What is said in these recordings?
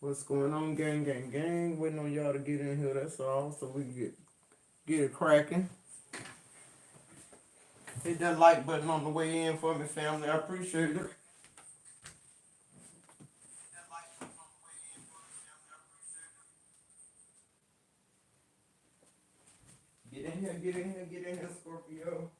What's going on, gang, gang, gang? Waiting on y'all to get in here, that's all, so we can get it cracking. Hit that like button on the way in for me, family. I appreciate it. Get in here, get in here, get in here, Scorpio.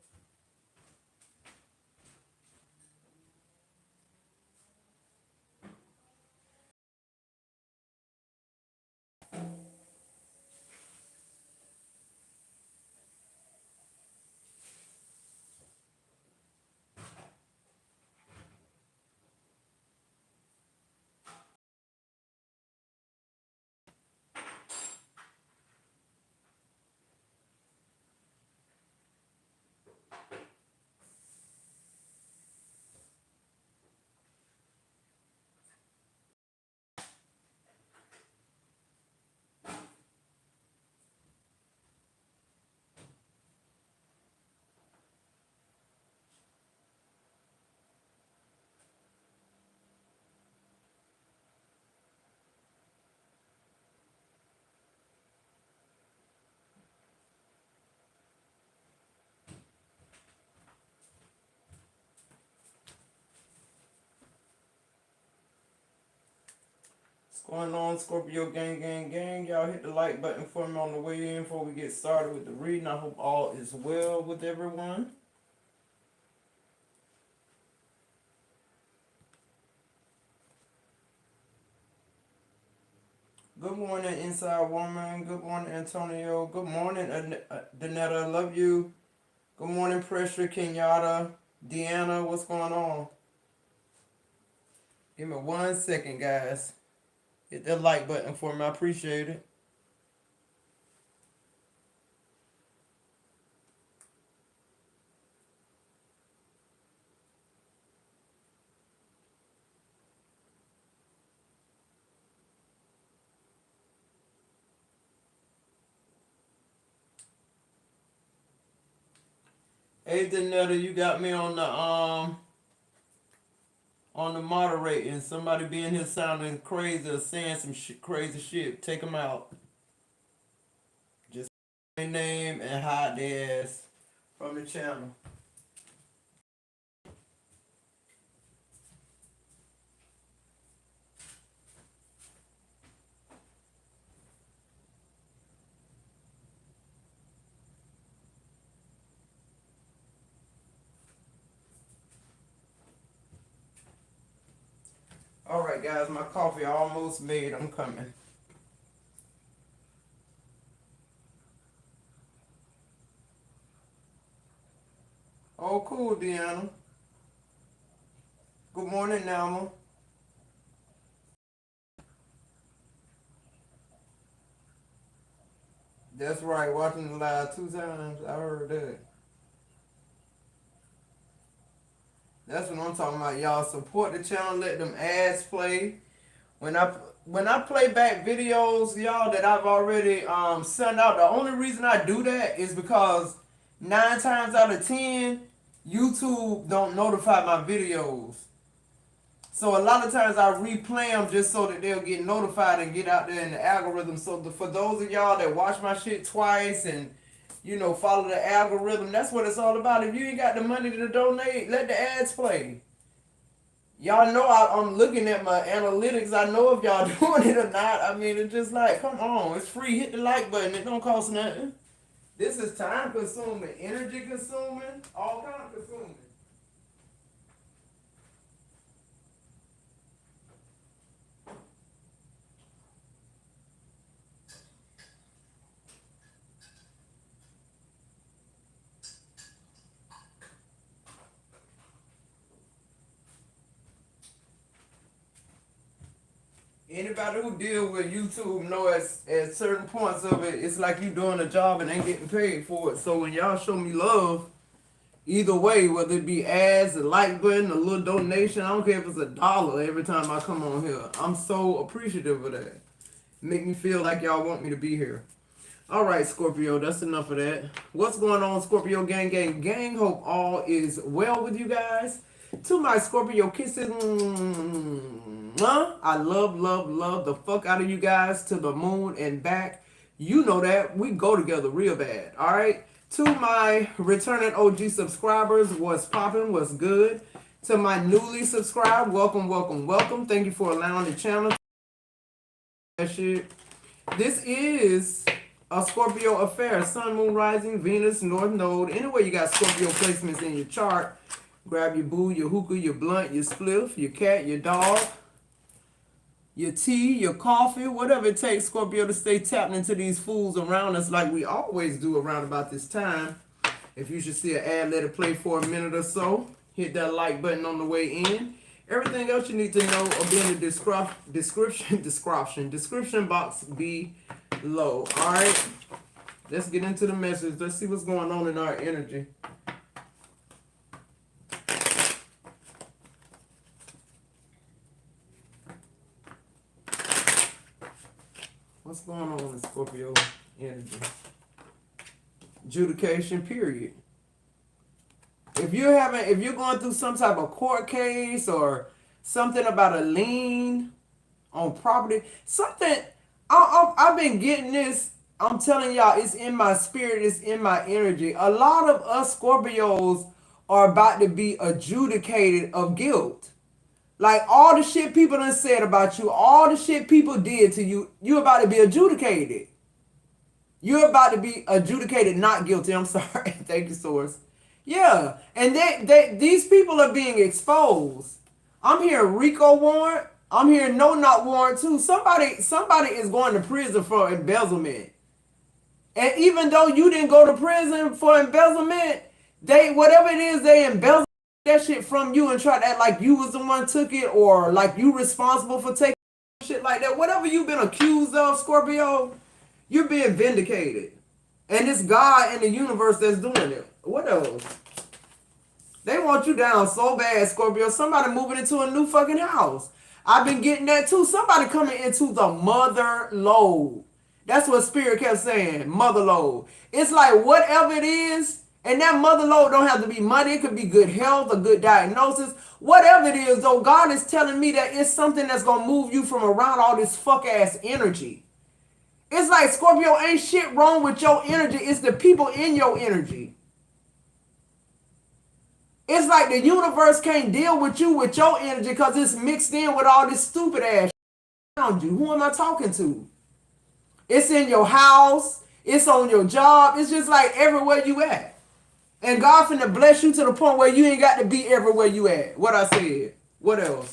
What's going on, Scorpio gang, gang, gang? Y'all hit the like button for me on the way in before we get started with the reading. I hope all is well with everyone. Good morning, Inside Woman. Good morning, Antonio. Good morning, Danetta. Love you. Good morning, Pressure, Kenyatta. Deanna, what's going on? Give me 1 second, guys. Hit that like button for me. I appreciate it. Hey, Danetta, you got me on the moderating. Somebody being here sounding crazy or saying some crazy shit. Take them out. Just say their name and hide their ass from the channel. Alright, guys, my coffee almost made. I'm coming. Oh, cool, Deanna. Good morning, Nama. That's right, watching the live 2 times. I heard that. That's what I'm talking about, y'all. Support the channel, let them ads play. When I play back videos, y'all, that I've already sent out, the only reason I do that is because 9 times out of 10, YouTube don't notify my videos. So a lot of times I replay them just so that they'll get notified and get out there in the algorithm. So for those of y'all that watch my shit twice and follow the algorithm, that's what it's all about. If you ain't got the money to donate, let the ads play. Y'all know I'm looking at my analytics. I know if y'all doing it or not. I mean, it's just like, come on, it's free. Hit the like button. It don't cost nothing. This is time consuming, energy consuming, all kind of consuming. Anybody who deal with YouTube know at certain points of it, it's like you doing a job and ain't getting paid for it. So when y'all show me love, either way, whether it be ads, a like button, a little donation, I don't care if it's $1 every time I come on here. I'm so appreciative of that. Make me feel like y'all want me to be here. All right, Scorpio, that's enough of that. What's going on, Scorpio gang, gang, gang? Hope all is well with you guys. To my Scorpio kisses, I love the fuck out of you guys to the moon and back. You know that. We go together real bad. All right. To my returning OG subscribers, what's popping, what's good. To my newly subscribed, welcome, welcome, welcome. Thank you for allowing the channel. That shit. This is a Scorpio affair. Sun, moon, rising, Venus, North Node. Anyway, you got Scorpio placements in your chart. Grab your boo, your hookah, your blunt, your spliff, your cat, your dog, your tea, your coffee, whatever it takes, Scorpio, to stay tapped into these fools around us like we always do around about this time. If you should see an ad, let it play for a minute or so. Hit that like button on the way in. Everything else you need to know will be in the description box below. All right, let's get into the message. Let's see what's going on in our energy. What's going on in Scorpio energy? Adjudication, period. If you're going through some type of court case or something about a lien on property, something, I've been getting this. I'm telling y'all, it's in my spirit, it's in my energy. A lot of us Scorpios are about to be adjudicated of guilt. Like all the shit people done said about you, all the shit people did to you, you're about to be adjudicated. You're about to be adjudicated not guilty. I'm sorry. Thank you, source. Yeah. And these people are being exposed. I'm hearing Rico warrant. I'm hearing no not warrant too. Somebody is going to prison for embezzlement. And even though you didn't go to prison for embezzlement, whatever it is, they embezzle that shit from you and try to act like you was the one took it, or like you responsible for taking shit like that. Whatever you've been accused of, Scorpio, you're being vindicated. And it's God and the universe that's doing it. What else? They want you down so bad, Scorpio. Somebody moving into a new fucking house. I've been getting that too. Somebody coming into the mother load. That's what Spirit kept saying, mother load. It's like whatever it is, and that mother load don't have to be money. It could be good health, a good diagnosis. Whatever it is, though, God is telling me that it's something that's going to move you from around all this fuck-ass energy. It's like, Scorpio, ain't shit wrong with your energy. It's the people in your energy. It's like the universe can't deal with you with your energy because it's mixed in with all this stupid ass around you. Who am I talking to? It's in your house. It's on your job. It's just like everywhere you at. And God finna bless you to the point where you ain't got to be everywhere you at. What I said. What else?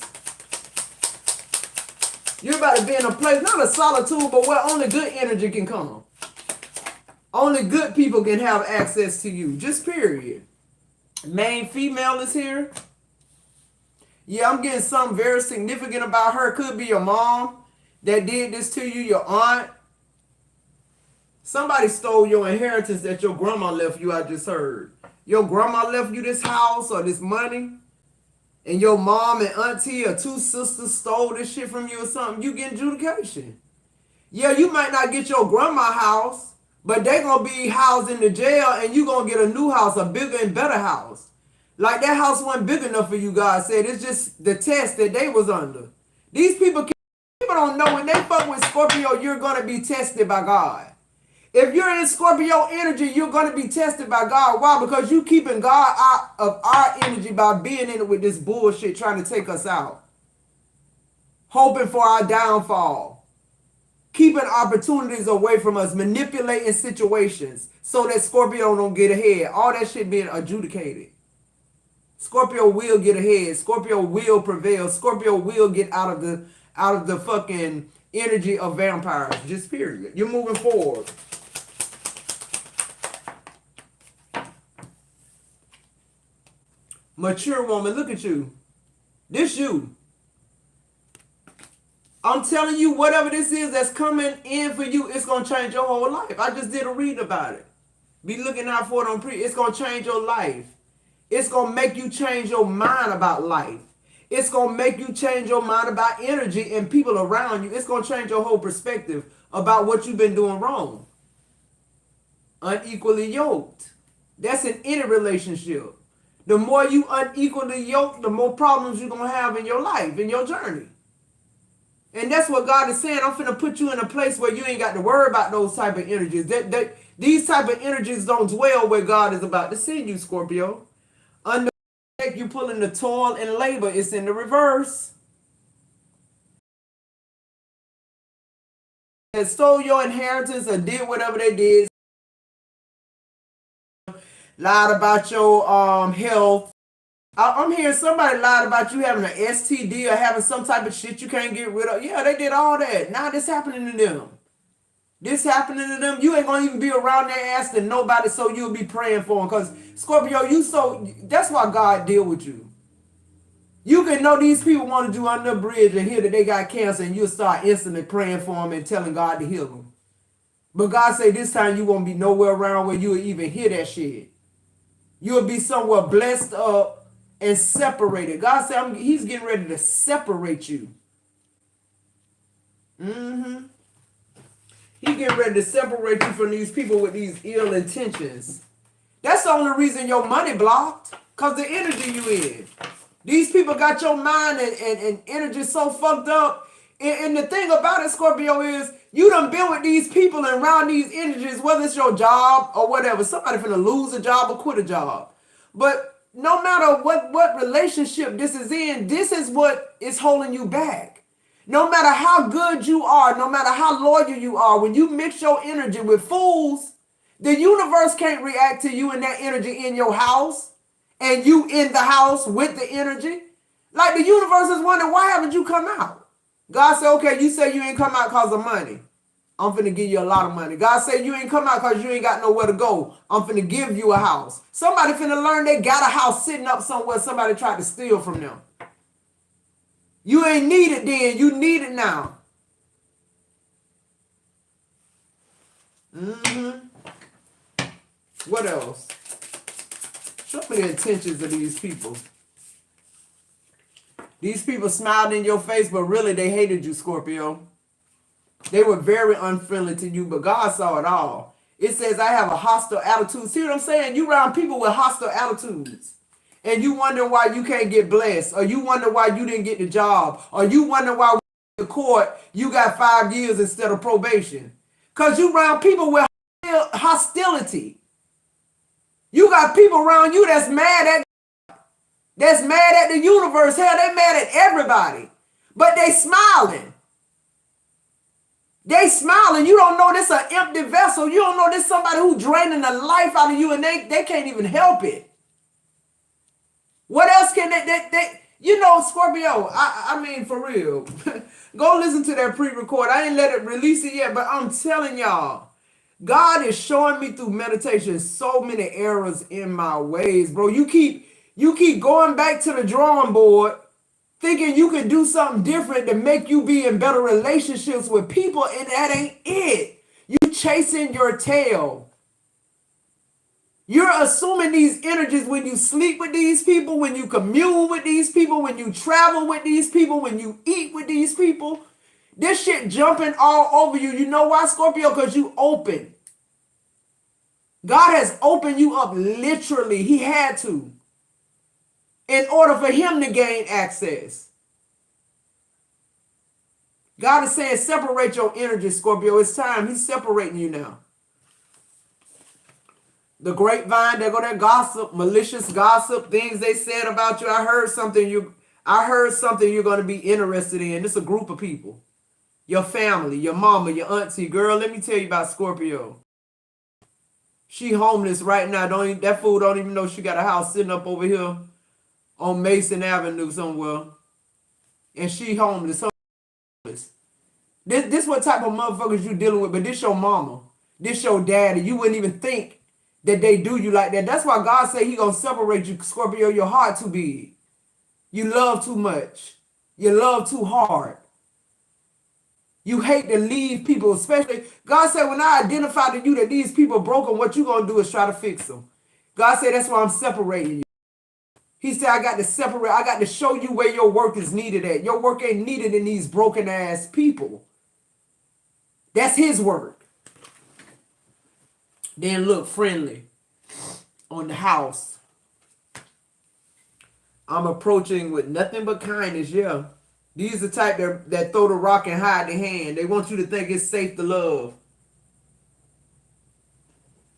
You're about to be in a place, not a solitude, but where only good energy can come. Only good people can have access to you. Just period. Main female is here. Yeah, I'm getting something very significant about her. Could be your mom that did this to you, your aunt. Somebody stole your inheritance that your grandma left you, I just heard. Your grandma left you this house or this money, and your mom and auntie or two sisters stole this shit from you or something. You get adjudication. Yeah, you might not get your grandma house, but they going to be housed in the jail, and you going to get a new house, a bigger and better house. Like that house wasn't big enough for you, God said. It's just the test that they was under. These people don't know when they fuck with Scorpio, you're going to be tested by God. If you're in Scorpio energy, you're going to be tested by God. Why? Because you keeping God out of our energy by being in it with this bullshit trying to take us out. Hoping for our downfall. Keeping opportunities away from us. Manipulating situations so that Scorpio don't get ahead. All that shit being adjudicated. Scorpio will get ahead. Scorpio will prevail. Scorpio will get out of the fucking energy of vampires. Just period. You're moving forward. Mature woman, look at you. This you. I'm telling you, whatever this is that's coming in for you, it's going to change your whole life. I just did a read about it. Be looking out for it on pre. It's going to change your life. It's going to make you change your mind about life. It's going to make you change your mind about energy and people around you. It's going to change your whole perspective about what you've been doing wrong. Unequally yoked. That's in any relationship. The more you unequally yoked, the more problems you're going to have in your life, in your journey. And that's what God is saying. I'm finna put you in a place where you ain't got to worry about those type of energies. These type of energies don't dwell where God is about to send you, Scorpio. Under you pulling the toil and labor, it's in the reverse. And stole your inheritance or did whatever they did. Lied about your health. I'm hearing somebody lied about you having an STD or having some type of shit you can't get rid of. Yeah, they did all that. Now this happening to them. This happening to them. You ain't gonna even be around their ass to nobody, so you'll be praying for them. Cause Scorpio, that's why God deal with you. You can know these people want to do under the bridge and hear that they got cancer, and you'll start instantly praying for them and telling God to heal them. But God say this time you won't be nowhere around where you'll even hear that shit. You'll be somewhere blessed up and separated. God said he's getting ready to separate you. Mm-hmm. He getting ready to separate you from these people with these ill intentions. That's the only reason your money blocked. Because the energy you in. These people got your mind and energy so fucked up. And the thing about it, Scorpio, is you done been with these people and around these energies, whether it's your job or whatever. Somebody finna lose a job or quit a job. But no matter what relationship this is in, this is what is holding you back. No matter how good you are, no matter how loyal you are, when you mix your energy with fools, the universe can't react to you and that energy in your house and you in the house with the energy. Like the universe is wondering, why haven't you come out? God said, okay, you say you ain't come out because of money. I'm finna give you a lot of money. God said you ain't come out because you ain't got nowhere to go. I'm finna give you a house. Somebody finna learn they got a house sitting up somewhere somebody tried to steal from them. You ain't need it then. You need it now. Mm-hmm. What else? Show me the intentions of these people. These people smiled in your face, but really they hated you, Scorpio. They were very unfriendly to you, but God saw it all. It says, I have a hostile attitude. See what I'm saying? You around people with hostile attitudes. And you wonder why you can't get blessed. Or you wonder why you didn't get the job. Or you wonder why in the court you got 5 years instead of probation. Because you around people with hostility. You got people around you that's mad at the universe. Hell, they mad at everybody. But they smiling. They smiling. You don't know this an empty vessel. You don't know this somebody who draining the life out of you and they can't even help it. What else can they you know, Scorpio, I mean, for real. Go listen to that pre-record. I ain't let it release it yet, but I'm telling y'all, God is showing me through meditation so many errors in my ways, bro. You keep going back to the drawing board thinking you can do something different to make you be in better relationships with people, and that ain't it. You chasing your tail. You're assuming these energies when you sleep with these people, when you commune with these people, when you travel with these people, when you eat with these people. This shit jumping all over you. You know why, Scorpio? Because you open. God has opened you up literally. He had to. In order for him to gain access. God is saying, separate your energy, Scorpio. It's time. He's separating you now. The grapevine, there go that gossip, malicious gossip, things they said about you. I heard something you're going to be interested in. It's a group of people. Your family, your mama, your auntie. Girl, let me tell you about Scorpio. She homeless right now. That fool don't even know she got a house sitting up over here on Mason Avenue somewhere. And she homeless. This what type of motherfuckers you dealing with, but this your mama. This your daddy. You wouldn't even think that they do you like that. That's why God said he gonna separate you, Scorpio. Your heart too big. You love too much. You love too hard. You hate to leave people, especially. God said when I identify to you that these people broken, what you gonna do is try to fix them. God said that's why I'm separating you. He said I got to separate. I got to show you where your work is needed at. Your work ain't needed in these broken ass people. That's his work. Then look friendly on the house. I'm approaching with nothing but kindness, yeah. These are the type that throw the rock and hide the hand. They want you to think it's safe to love.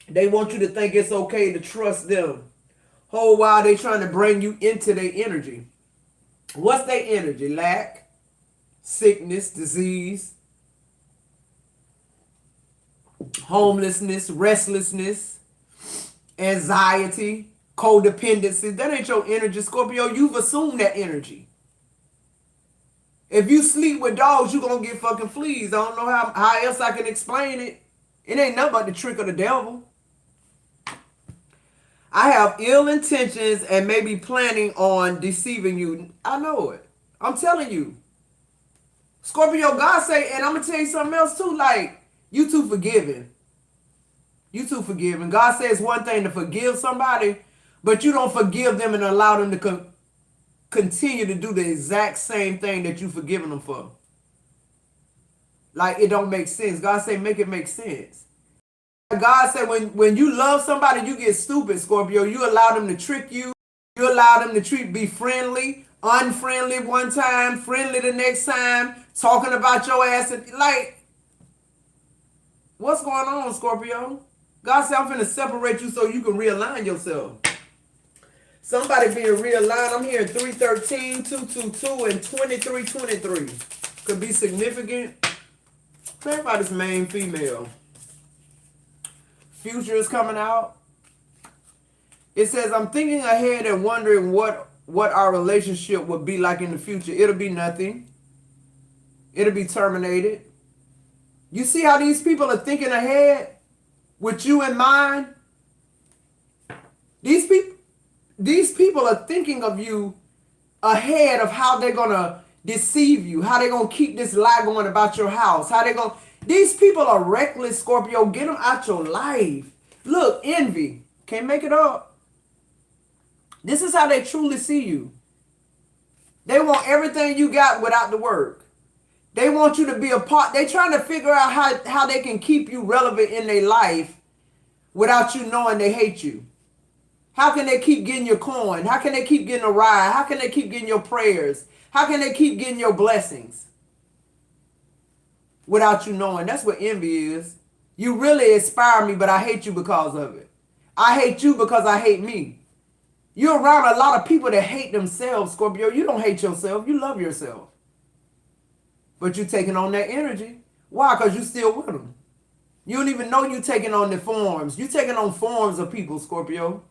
They want you to think it's okay to trust them. Whole while they trying to bring you into their energy. What's their energy? Lack, sickness, disease, homelessness, restlessness, anxiety, codependency. That ain't your energy, Scorpio. You've assumed that energy. If you sleep with dogs, you're going to get fucking fleas. I don't know how else I can explain it. It ain't nothing but the trick of the devil. I have ill intentions and maybe planning on deceiving you. I know it. I'm telling you. Scorpio, God say, and I'm going to tell you something else too, like, you too forgiving. You too forgiving. God says one thing to forgive somebody, but you don't forgive them and allow them to continue to do the exact same thing that you forgiven them for. Like, it don't make sense. God say, make it make sense. God said when you love somebody, you get stupid, Scorpio. You allow them to trick you. You allow them to be friendly, unfriendly one time, friendly the next time, talking about your ass. And, like, what's going on, Scorpio? God said, I'm finna separate you so you can realign yourself. Somebody being realigned. I'm hearing 313, 222, and 2323. Could be significant. Pray about this main female. Future is coming out. It says, I'm thinking ahead and wondering what our relationship would be like in the future. It'll be nothing. It'll be terminated. You see how these people are thinking ahead with you in mind? These people are thinking of you ahead of how they're going to deceive you, how they're going to keep this lie going about your house, how they're going to... These people are reckless, Scorpio. Get them out your life. Look, envy. Can't make it up. This is how they truly see you. They want everything you got without the work. They want you to be a part. They're trying to figure out how they can keep you relevant in their life without you knowing they hate you. How can they keep getting your coin? How can they keep getting a ride? How can they keep getting your prayers? How can they keep getting your blessings? Without you knowing. That's what envy is. You really inspire me, but I hate you because of it. I hate you because I hate me. You're around a lot of people that hate themselves, Scorpio. You don't hate yourself. You love yourself. But you're taking on that energy. Why? Because you're still with them. You don't even know you're taking on the forms. You're taking on forms of people, Scorpio.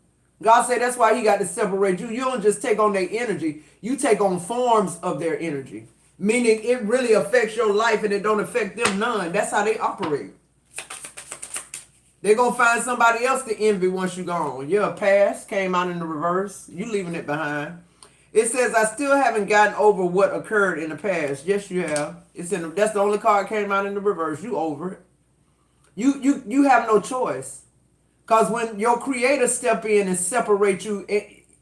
God said that's why he got to separate you. You don't just take on their energy. You take on forms of their energy. Meaning it really affects your life and it don't affect them none. That's how they operate. They're going to find somebody else to envy once you're gone. Your past came out in the reverse. You leaving it behind. It says, I still haven't gotten over what occurred in the past. Yes, you have. That's the only card came out in the reverse. You over it. You have no choice. Because when your creator step in and separate you,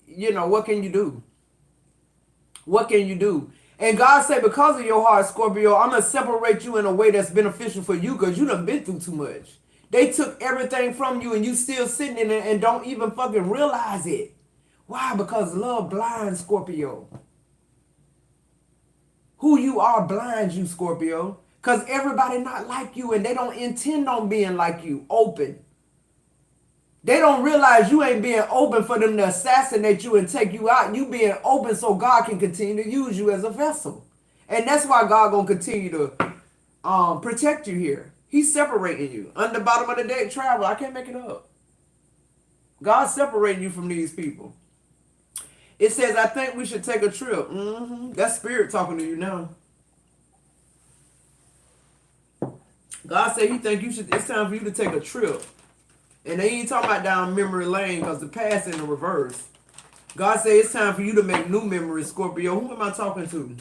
what can you do? What can you do? And God said, because of your heart, Scorpio, I'm going to separate you in a way that's beneficial for you because you done been through too much. They took everything from you and you still sitting in it and don't even fucking realize it. Why? Because love blinds, Scorpio. Who you are blinds you, Scorpio. Because everybody not like you and they don't intend on being like you, open. They don't realize you ain't being open for them to assassinate you and take you out. You being open so God can continue to use you as a vessel. And that's why God going to continue to protect you here. He's separating you. On the bottom of the deck, travel. I can't make it up. God's separating you from these people. It says, I think we should take a trip. That's spirit talking to you now. God said he think it's time for you to take a trip. And they ain't talking about down memory lane because the past in the reverse. God said it's time for you to make new memories, Scorpio. Who am I talking to?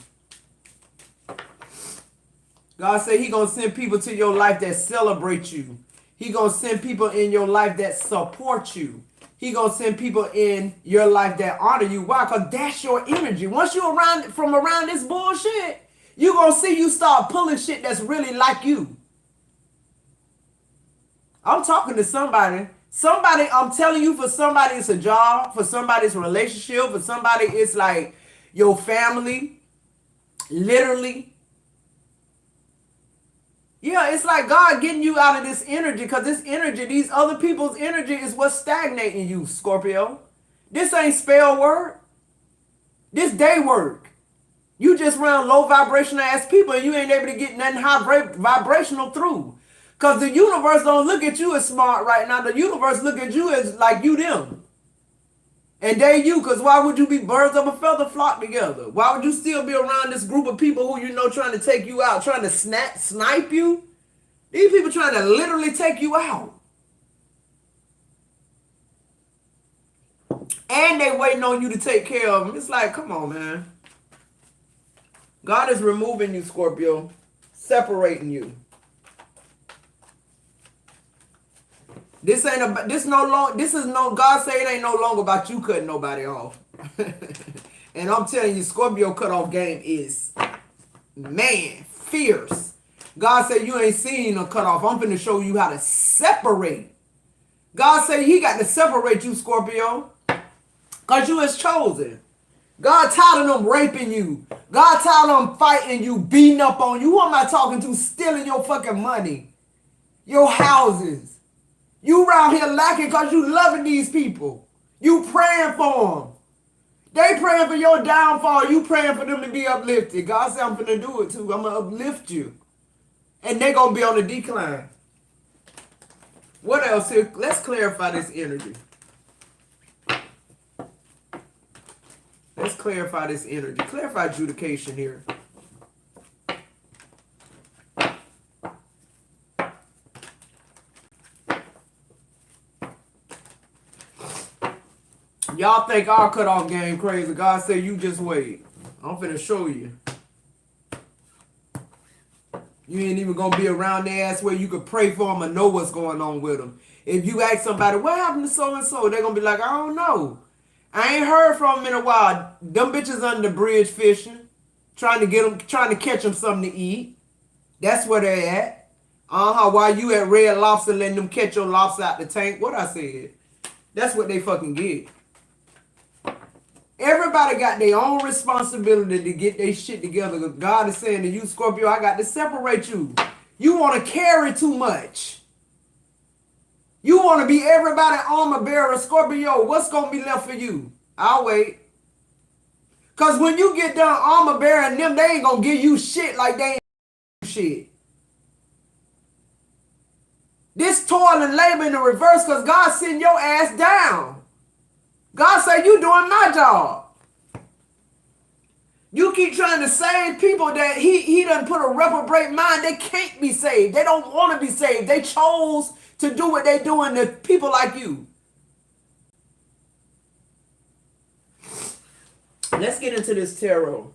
God said he going to send people to your life that celebrate you. He going to send people in your life that support you. He going to send people in your life that honor you. Why? Because that's your energy. Once you're around this bullshit, you're going to see you start pulling shit that's really like you. I'm talking to somebody Somebody, I'm telling you, for somebody it's a job, for somebody it's a relationship, for somebody it's like your family, literally. Yeah, it's like God getting you out of this energy, because this energy, these other people's energy is what's stagnating you, Scorpio. This ain't spell work. This day work. You just around low vibrational ass people and you ain't able to get nothing high vibrational through. Because the universe don't look at you as smart right now. The universe look at you as like you them. And they you, because why would you be birds of a feather flock together? Why would you still be around this group of people who you know trying to take you out, trying to snipe you? These people trying to literally take you out. And they waiting on you to take care of them. It's like, come on, man. God is removing you, Scorpio, separating you. This ain't about, this no long, this is no, God say it ain't no longer about you cutting nobody off. And I'm telling you, Scorpio cutoff game is, man, fierce. God said you ain't seen no cutoff. I'm finna show you how to separate. God said he got to separate you, Scorpio, because you is chosen. God tired of them raping you. God tired of them fighting you, beating up on you. Who am I talking to? Stealing your fucking money, your houses. You around here lacking because you loving these people. You praying for them. They praying for your downfall. You praying for them to be uplifted. God said I'm finna do it too. I'm going to uplift you. And they going to be on the decline. What else here? Let's clarify this energy. Let's clarify this energy. Clarify adjudication here. Y'all think our cutoff game crazy. God said you just wait. I'm finna show you. You ain't even gonna be around their ass where you could pray for them and know what's going on with them. If you ask somebody, what happened to so-and-so? They're gonna be like, I don't know. I ain't heard from them in a while. Them bitches under the bridge fishing. Trying to catch them something to eat. That's where they're at. While you at Red Lobster letting them catch your lobster out the tank. What I said. That's what they fucking get. Everybody got their own responsibility to get their shit together. God is saying to you, Scorpio, I got to separate you. You want to carry too much. You want to be everybody's armor bearer. Scorpio, what's going to be left for you? I'll wait. Because when you get done armor bearing them, they ain't going to give you shit like they ain't shit. This toil and labor in the reverse because God send your ass down. God say you doing my job. You keep trying to save people that he done put a reprobate mind. They can't be saved. They don't want to be saved. They chose to do what they doing to people like you. Let's get into this tarot.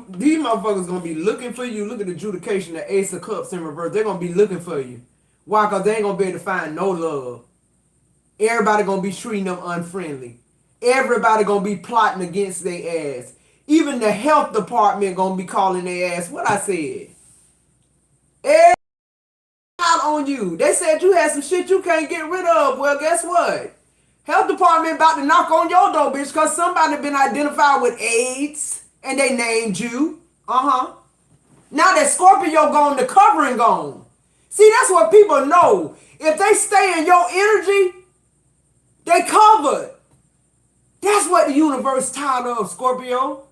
These motherfuckers gonna be looking for you. Look at the adjudication, the Ace of Cups in reverse. They're gonna be looking for you. Why? Because they ain't gonna be able to find no love. Everybody gonna be treating them unfriendly. Everybody gonna be plotting against their ass. Even the health department gonna be calling their ass. What I said. Everybody out on you. They said you had some shit you can't get rid of. Well, guess what? Health department about to knock on your door, bitch, because somebody been identified with AIDS. And they named you. Now that Scorpio gone, the covering gone. See, that's what people know. If they stay in your energy, they covered. That's what the universe tired of, Scorpio.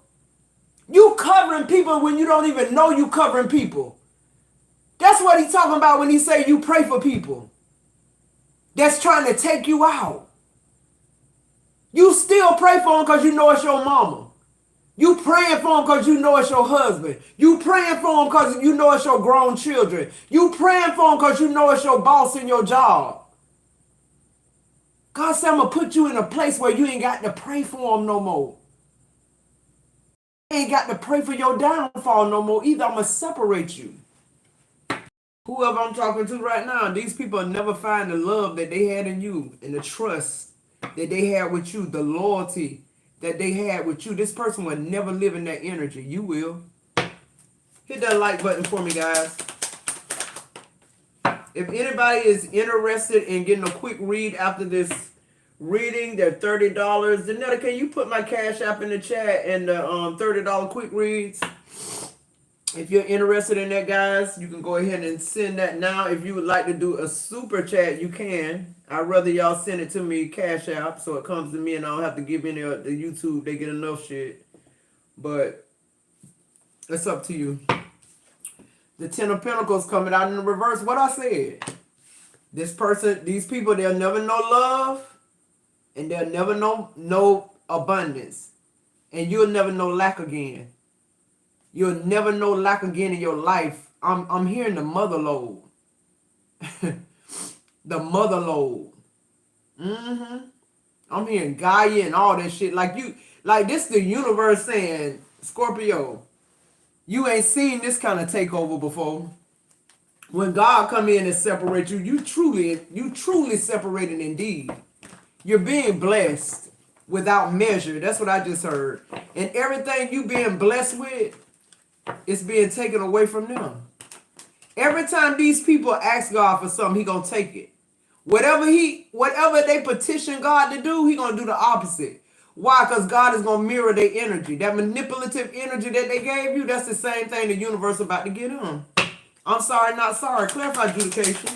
You covering people when you don't even know you covering people. That's what he's talking about when he say you pray for people that's trying to take you out. You still pray for them because you know it's your mama. You praying for them because you know it's your husband. You praying for them because you know it's your grown children. You praying for them because you know it's your boss in your job. God said, I'm going to put you in a place where you ain't got to pray for them no more. You ain't got to pray for your downfall no more either. I'm going to separate you. Whoever I'm talking to right now, these people never find the love that they had in you and the trust that they had with you, the loyalty that they had with you. This person will never live in that energy. You will. Hit that like button for me, guys. If anybody is interested in getting a quick read after this reading, they're $30. Danetta, can you put my Cash App in the chat and the $30 quick reads? If you're interested in that, guys, you can go ahead and send that now. If you would like to do a super chat, you can. I'd rather y'all send it to me Cash App so it comes to me and I don't have to give any of the YouTube. They get enough shit. But it's up to you. The Ten of Pentacles coming out in the reverse. What I said. This person, these people, they'll never know love. And they'll never know abundance. And you'll never know lack again. You'll never know lack again in your life. I'm hearing the mother load. The mother load. I'm hearing Gaia and all that shit. Like this the universe saying, Scorpio, you ain't seen this kind of takeover before. When God come in and separate you, you truly separated indeed. You're being blessed without measure. That's what I just heard. And everything you being blessed with, it's being taken away from them. Every time these people ask God for something, he gonna take it. Whatever they petition God to do, he gonna do the opposite. Why? Because God is gonna mirror their energy. That manipulative energy that they gave you, that's the same thing the universe about to get them. I'm sorry, not sorry. Clarify adjudication.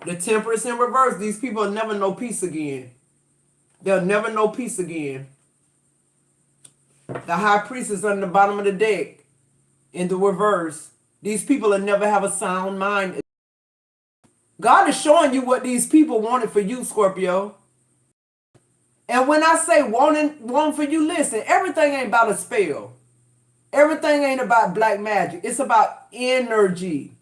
The Temperance in reverse. These people will never know peace again. They'll never know peace again. The High Priestess on the bottom of the deck in the reverse. These people will never have a sound mind. God is showing you what these people wanted for you, Scorpio. And when I say want for you, listen, everything ain't about a spell. Everything ain't about black magic. It's about energy.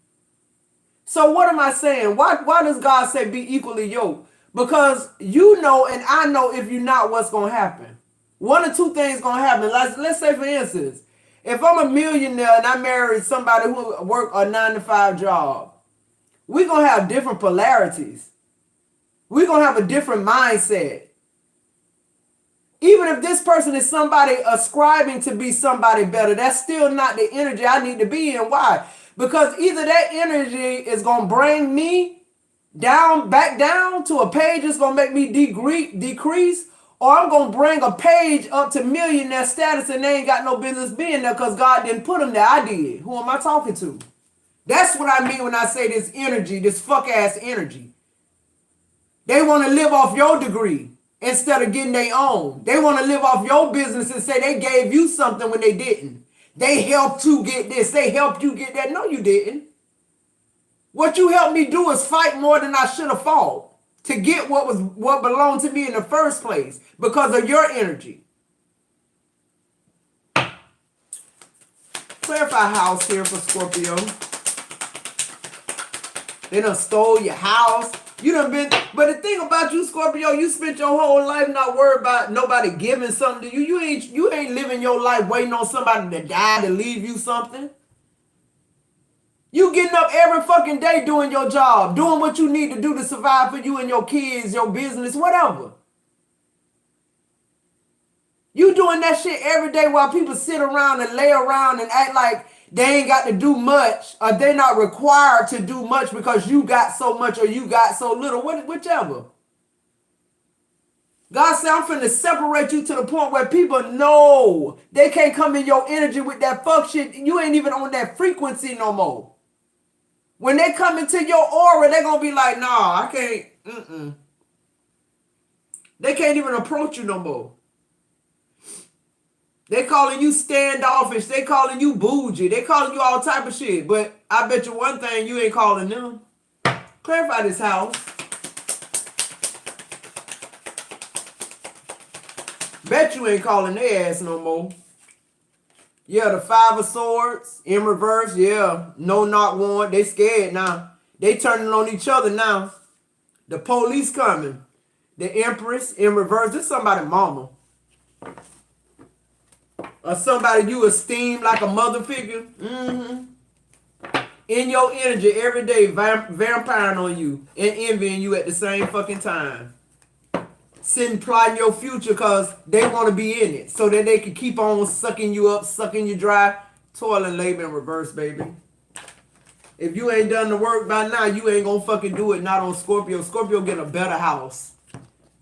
So what am I saying? Why does God say be equally yoked? Because you know and I know if you're not, what's going to happen. One or two things going to happen. Let's say, for instance, if I'm a millionaire and I marry somebody who work a 9-to-5 job, we're going to have different polarities. We're going to have a different mindset. Even if this person is somebody ascribing to be somebody better, that's still not the energy I need to be in. Why? Because either that energy is going to bring me back down to a page that's going to make me decrease, or I'm going to bring a page up to millionaire status and they ain't got no business being there because God didn't put them there. I did. Who am I talking to? That's what I mean when I say this energy, this fuck-ass energy. They want to live off your degree instead of getting their own. They want to live off your business and say they gave you something when they didn't. They helped you get this. They helped you get that. No, you didn't. What you helped me do is fight more than I should have fought to get what belonged to me in the first place because of your energy. Clarify house here for Scorpio. They done stole your house. You done been, but the thing about you, Scorpio, you spent your whole life not worried about nobody giving something to you. You ain't living your life waiting on somebody to die to leave you something. You getting up every fucking day doing your job, doing what you need to do to survive for you and your kids, your business, whatever. You doing that shit every day while people sit around and lay around and act like they ain't got to do much, or they're not required to do much because you got so much or you got so little, whichever. God said, I'm finna separate you to the point where people know they can't come in your energy with that fuck shit. You ain't even on that frequency no more. When they come into your aura, they're going to be like, nah, I can't. They can't even approach you no more. They calling you standoffish. They calling you bougie. They calling you all type of shit. But I bet you one thing, you ain't calling them. Clarify this house. Bet you ain't calling their ass no more. Yeah, the 5 of Swords in reverse. Yeah, no knock warrant. They scared now. They turning on each other now. The police coming. The Empress in reverse. This is somebody's mama. Or somebody you esteem like a mother figure. in your energy every day, vampiring on you and envying you at the same fucking time. Sitting plotting your future because they want to be in it so that they can keep on sucking you up, sucking you dry. Toil and labor in reverse, baby. If you ain't done the work by now, you ain't gonna fucking do it. Not on Scorpio. Scorpio get a better house.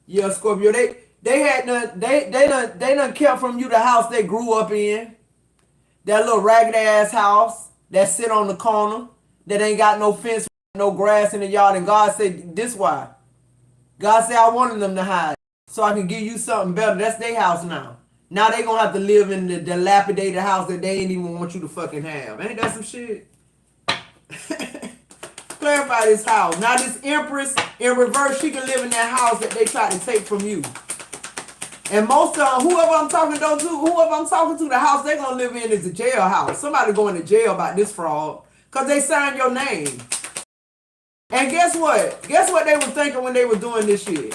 Yeah, Scorpio. They done kept from you the house they grew up in. That little ragged ass house that sit on the corner that ain't got no fence, no grass in the yard. And God said, this why. God said I wanted them to hide so I can give you something better. That's their house now. Now they gonna have to live in the dilapidated house that they ain't even want you to fucking have. Ain't that some shit? Clarify this house. Now this Empress in reverse, she can live in that house that they tried to take from you. And most of whoever I'm talking to, the house they gonna live in is a jailhouse. Somebody going to jail about this fraud because they signed your name. And guess what? Guess what they were thinking when they were doing this shit?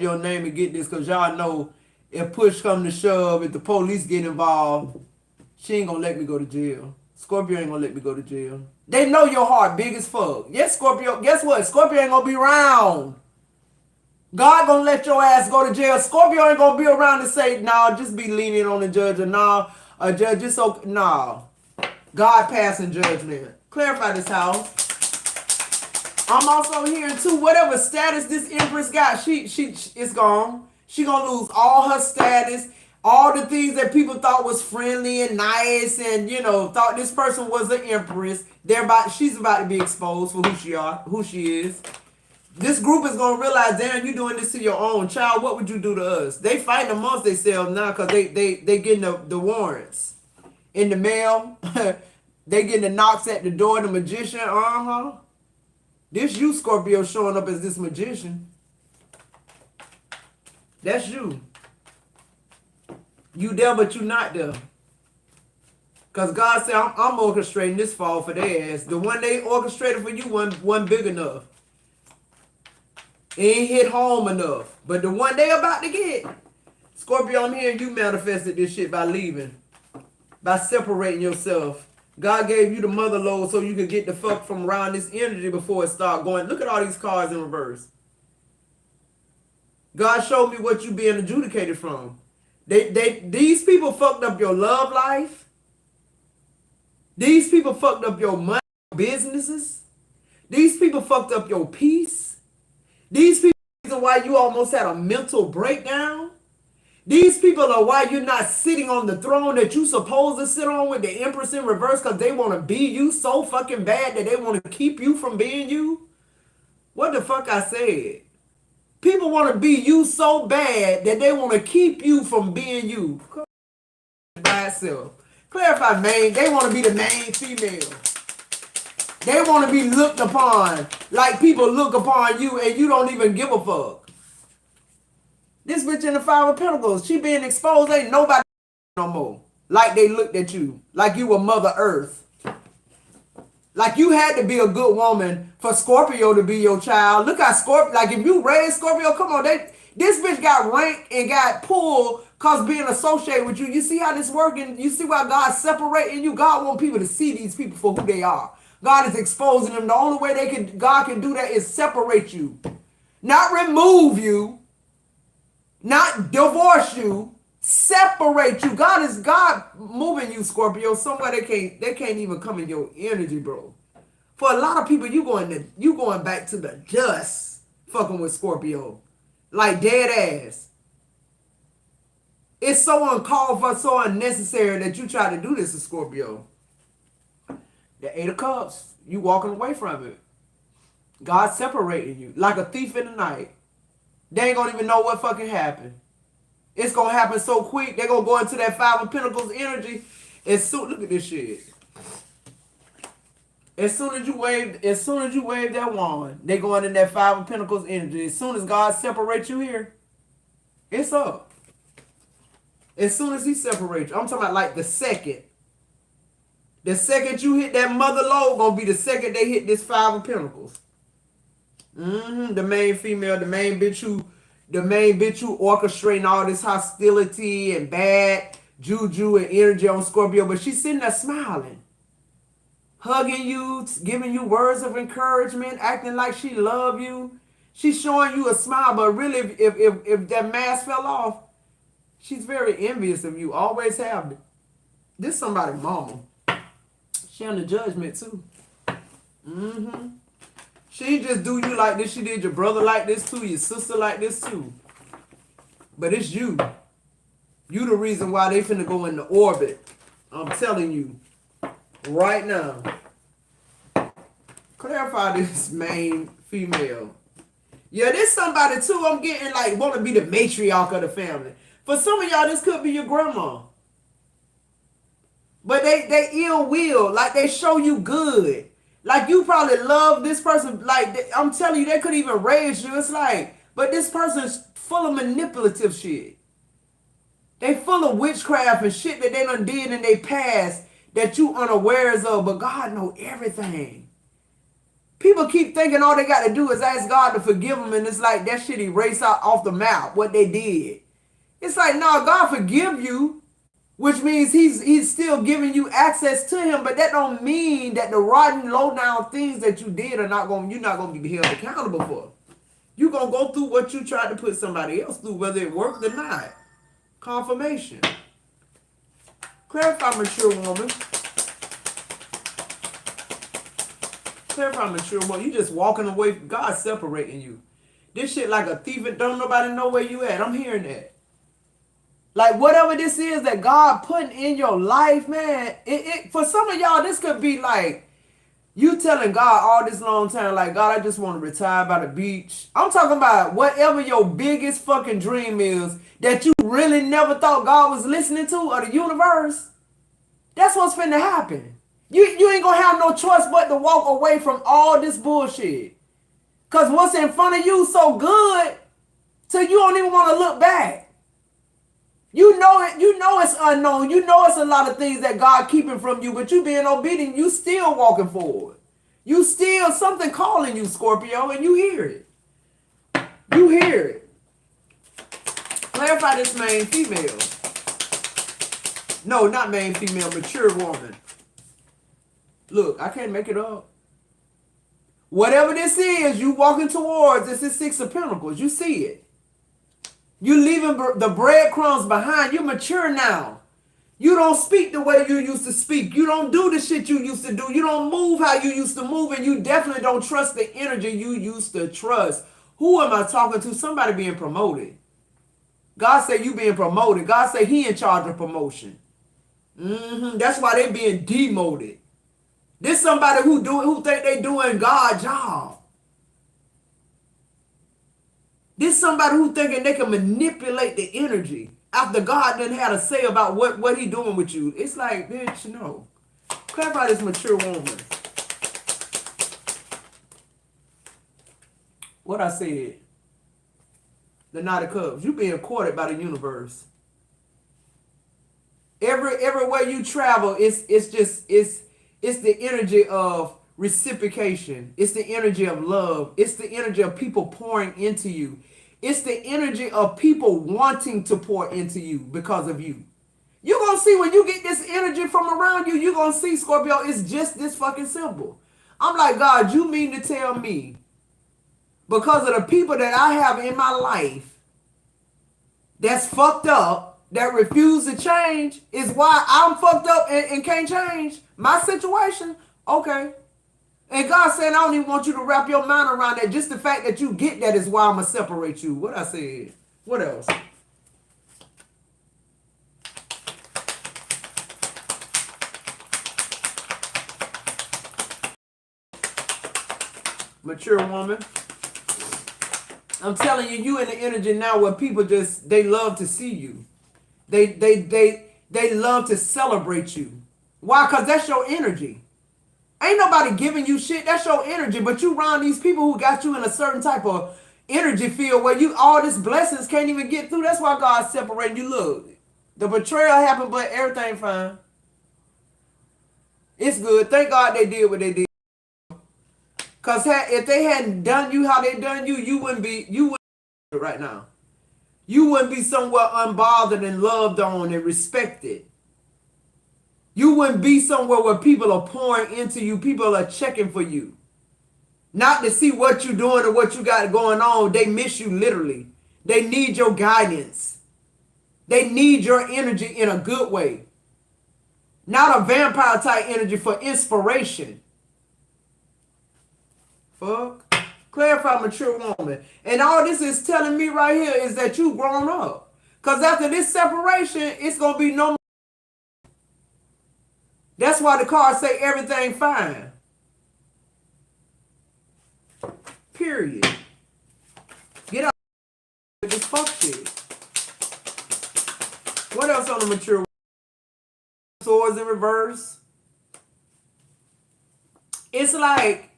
Your name and get this, because y'all know if push come to shove, if the police get involved, she ain't gonna let me go to jail. Scorpio ain't gonna let me go to jail. They know your heart big as fuck. Yes, Scorpio. Guess what? Scorpio ain't gonna be around. God gonna let your ass go to jail. Scorpio ain't gonna be around to say, nah, just be lenient on the judge, or nah, a judge is okay. Nah. God passing judgment. Clarify this house. I'm also hearing too, whatever status this Empress got, she it's gone. She gonna lose all her status, all the things that people thought was friendly and nice, and thought this person was an Empress. She's about to be exposed for who she is. This group is gonna realize, damn, you doing this to your own child. What would you do to us? They fighting amongst themselves now because they getting the warrants in the mail. They getting the knocks at the door. The magician, This you, Scorpio, showing up as this magician. That's you. You there, but you not there. Because God said, I'm orchestrating this fall for their ass. The one they orchestrated for you wasn't big enough. It ain't hit home enough. But the one they about to get, Scorpio, I'm hearing you manifested this shit by leaving. By separating yourself. God gave you the mother load so you could get the fuck from around this energy before it start going. Look at all these cards in reverse. God showed me what you being adjudicated from. These people fucked up your love life. These people fucked up your money, businesses. These people fucked up your peace. These people are the reason why you almost had a mental breakdown. These people are why you're not sitting on the throne that you supposed to sit on with the Empress in reverse, because they want to be you so fucking bad that they want to keep you from being you. What the fuck I said? People want to be you so bad that they want to keep you from being you. By itself. Clarify, main. They want to be the main female. They want to be looked upon like people look upon you and you don't even give a fuck. This bitch in the Five of Pentacles, she being exposed, ain't nobody no more. Like they looked at you. Like you were Mother Earth. Like you had to be a good woman for Scorpio to be your child. Look how Scorpio, like if you raised Scorpio, come on, this bitch got ranked and got pulled cause being associated with you. You see how this working? You see why God's separating you? God want people to see these people for who they are. God is exposing them. The only way God can do that is separate you. Not remove you. Not divorce you, separate you. God moving you, Scorpio, somewhere they can't even come in your energy, bro. For a lot of people, you going back to the dust, fucking with Scorpio, like dead ass. It's so uncalled for, so unnecessary that you try to do this to Scorpio. The Eight of Cups, you walking away from it. God separating you like a thief in the night. They ain't gonna even know what fucking happened. It's gonna happen so quick. They're gonna go into that Five of Pentacles energy. Look at this shit. As soon as you wave that wand, they going in that Five of Pentacles energy. As soon as God separates you here, it's up. As soon as he separates you, I'm talking about like the second. The second you hit that mother load, gonna be the second they hit this Five of Pentacles. The main female, the main bitch who orchestrating all this hostility and bad juju and energy on Scorpio, but she's sitting there smiling. hugging you, giving you words of encouragement, acting like she love you. She's showing you a smile, but really, if that mask fell off, she's very envious of you. Always have been. This somebody's mama. She on the judgment too. She just do you like this. She did your brother like this too, your sister like this too. But it's you. You the reason why they finna go into orbit. I'm telling you. Right now. Clarify this main female. Yeah, this somebody too. I'm getting like want to be the matriarch of the family. For some of y'all, this could be your grandma. But they ill will, like they show you good. Like you probably love this person. Like I'm telling you, they could even raise you. It's like, but this person's full of manipulative shit. They full of witchcraft and shit that they done did in their past that you unawares of. But God know everything. People keep thinking all they got to do is ask God to forgive them, and it's like that shit erase out off the map what they did. It's like, no, God forgive you, which means he's still giving you access to him, but that don't mean that the rotten, low down things that you did are not going, you're not going to be held accountable for. You're going to go through what you tried to put somebody else through, whether it worked or not. Confirmation. Clarify, mature woman. Clarify, mature woman. You just walking away. God separating you. This shit like a thief and don't nobody know where you at. I'm hearing that. Like whatever this is that God putting in your life, man. For some of y'all, this could be like you telling God all this long time, like, God, I just want to retire by the beach. I'm talking about whatever your biggest fucking dream is that you really never thought God was listening to, or the universe. That's what's finna happen. You ain't gonna have no choice but to walk away from all this bullshit. Cause what's in front of you so good till you don't even want to look back. You know it, it's unknown. You know it's a lot of things that God keeping from you, but you being obedient, you still walking forward. You still something calling you, Scorpio, and you hear it. You hear it. Clarify this main female. No, not main female, mature woman. Look, I can't make it up. Whatever this is, you walking towards, this is Six of Pentacles. You see it. You leaving the breadcrumbs behind. You mature now. You don't speak the way you used to speak. You don't do the shit you used to do. You don't move how you used to move, and you definitely don't trust the energy you used to trust. Who am I talking to? Somebody being promoted. God say you being promoted. God say he in charge of promotion. That's why they being demoted. This somebody who think they doing God's job. This somebody who thinking they can manipulate the energy after God done had a say about what he doing with you. It's like, bitch, no. Clarify this mature woman. What I said. The Knight of Cups. You being courted by the universe. Everywhere you travel, it's the energy of reciprocation. It's the energy of love. It's the energy of people pouring into you. It's the energy of people wanting to pour into you because of you. You're going to see when you get this energy from around you, you're going to see, Scorpio, it's just this fucking simple. I'm like, God, you mean to tell me because of the people that I have in my life that's fucked up, that refuse to change, is why I'm fucked up and can't change my situation? Okay. And God said, I don't even want you to wrap your mind around that. Just the fact that you get that is why I'm going to separate you. What I said. What else? Mature woman. I'm telling you, you in the energy now where people just, they love to see you. They love to celebrate you. Why? Because that's your energy. Ain't nobody giving you shit. That's your energy. But you around these people who got you in a certain type of energy field where you all these blessings can't even get through. That's why God's separating you. Look, the betrayal happened, but everything fine. It's good. Thank God they did what they did. Because if they hadn't done you how they done you, you wouldn't be right now. You wouldn't be somewhere unbothered and loved on and respected. You wouldn't be somewhere where people are pouring into you. People are checking for you. Not to see what you're doing or what you got going on. They miss you literally. They need your guidance. They need your energy in a good way. Not a vampire type energy for inspiration. Fuck. Clarify, mature woman. And all this is telling me right here is that you grown up. Because after this separation, it's going to be no more. That's why the cards say everything fine. Period. Get out of this fuck shit. What else on the mature woman? Swords in reverse. It's like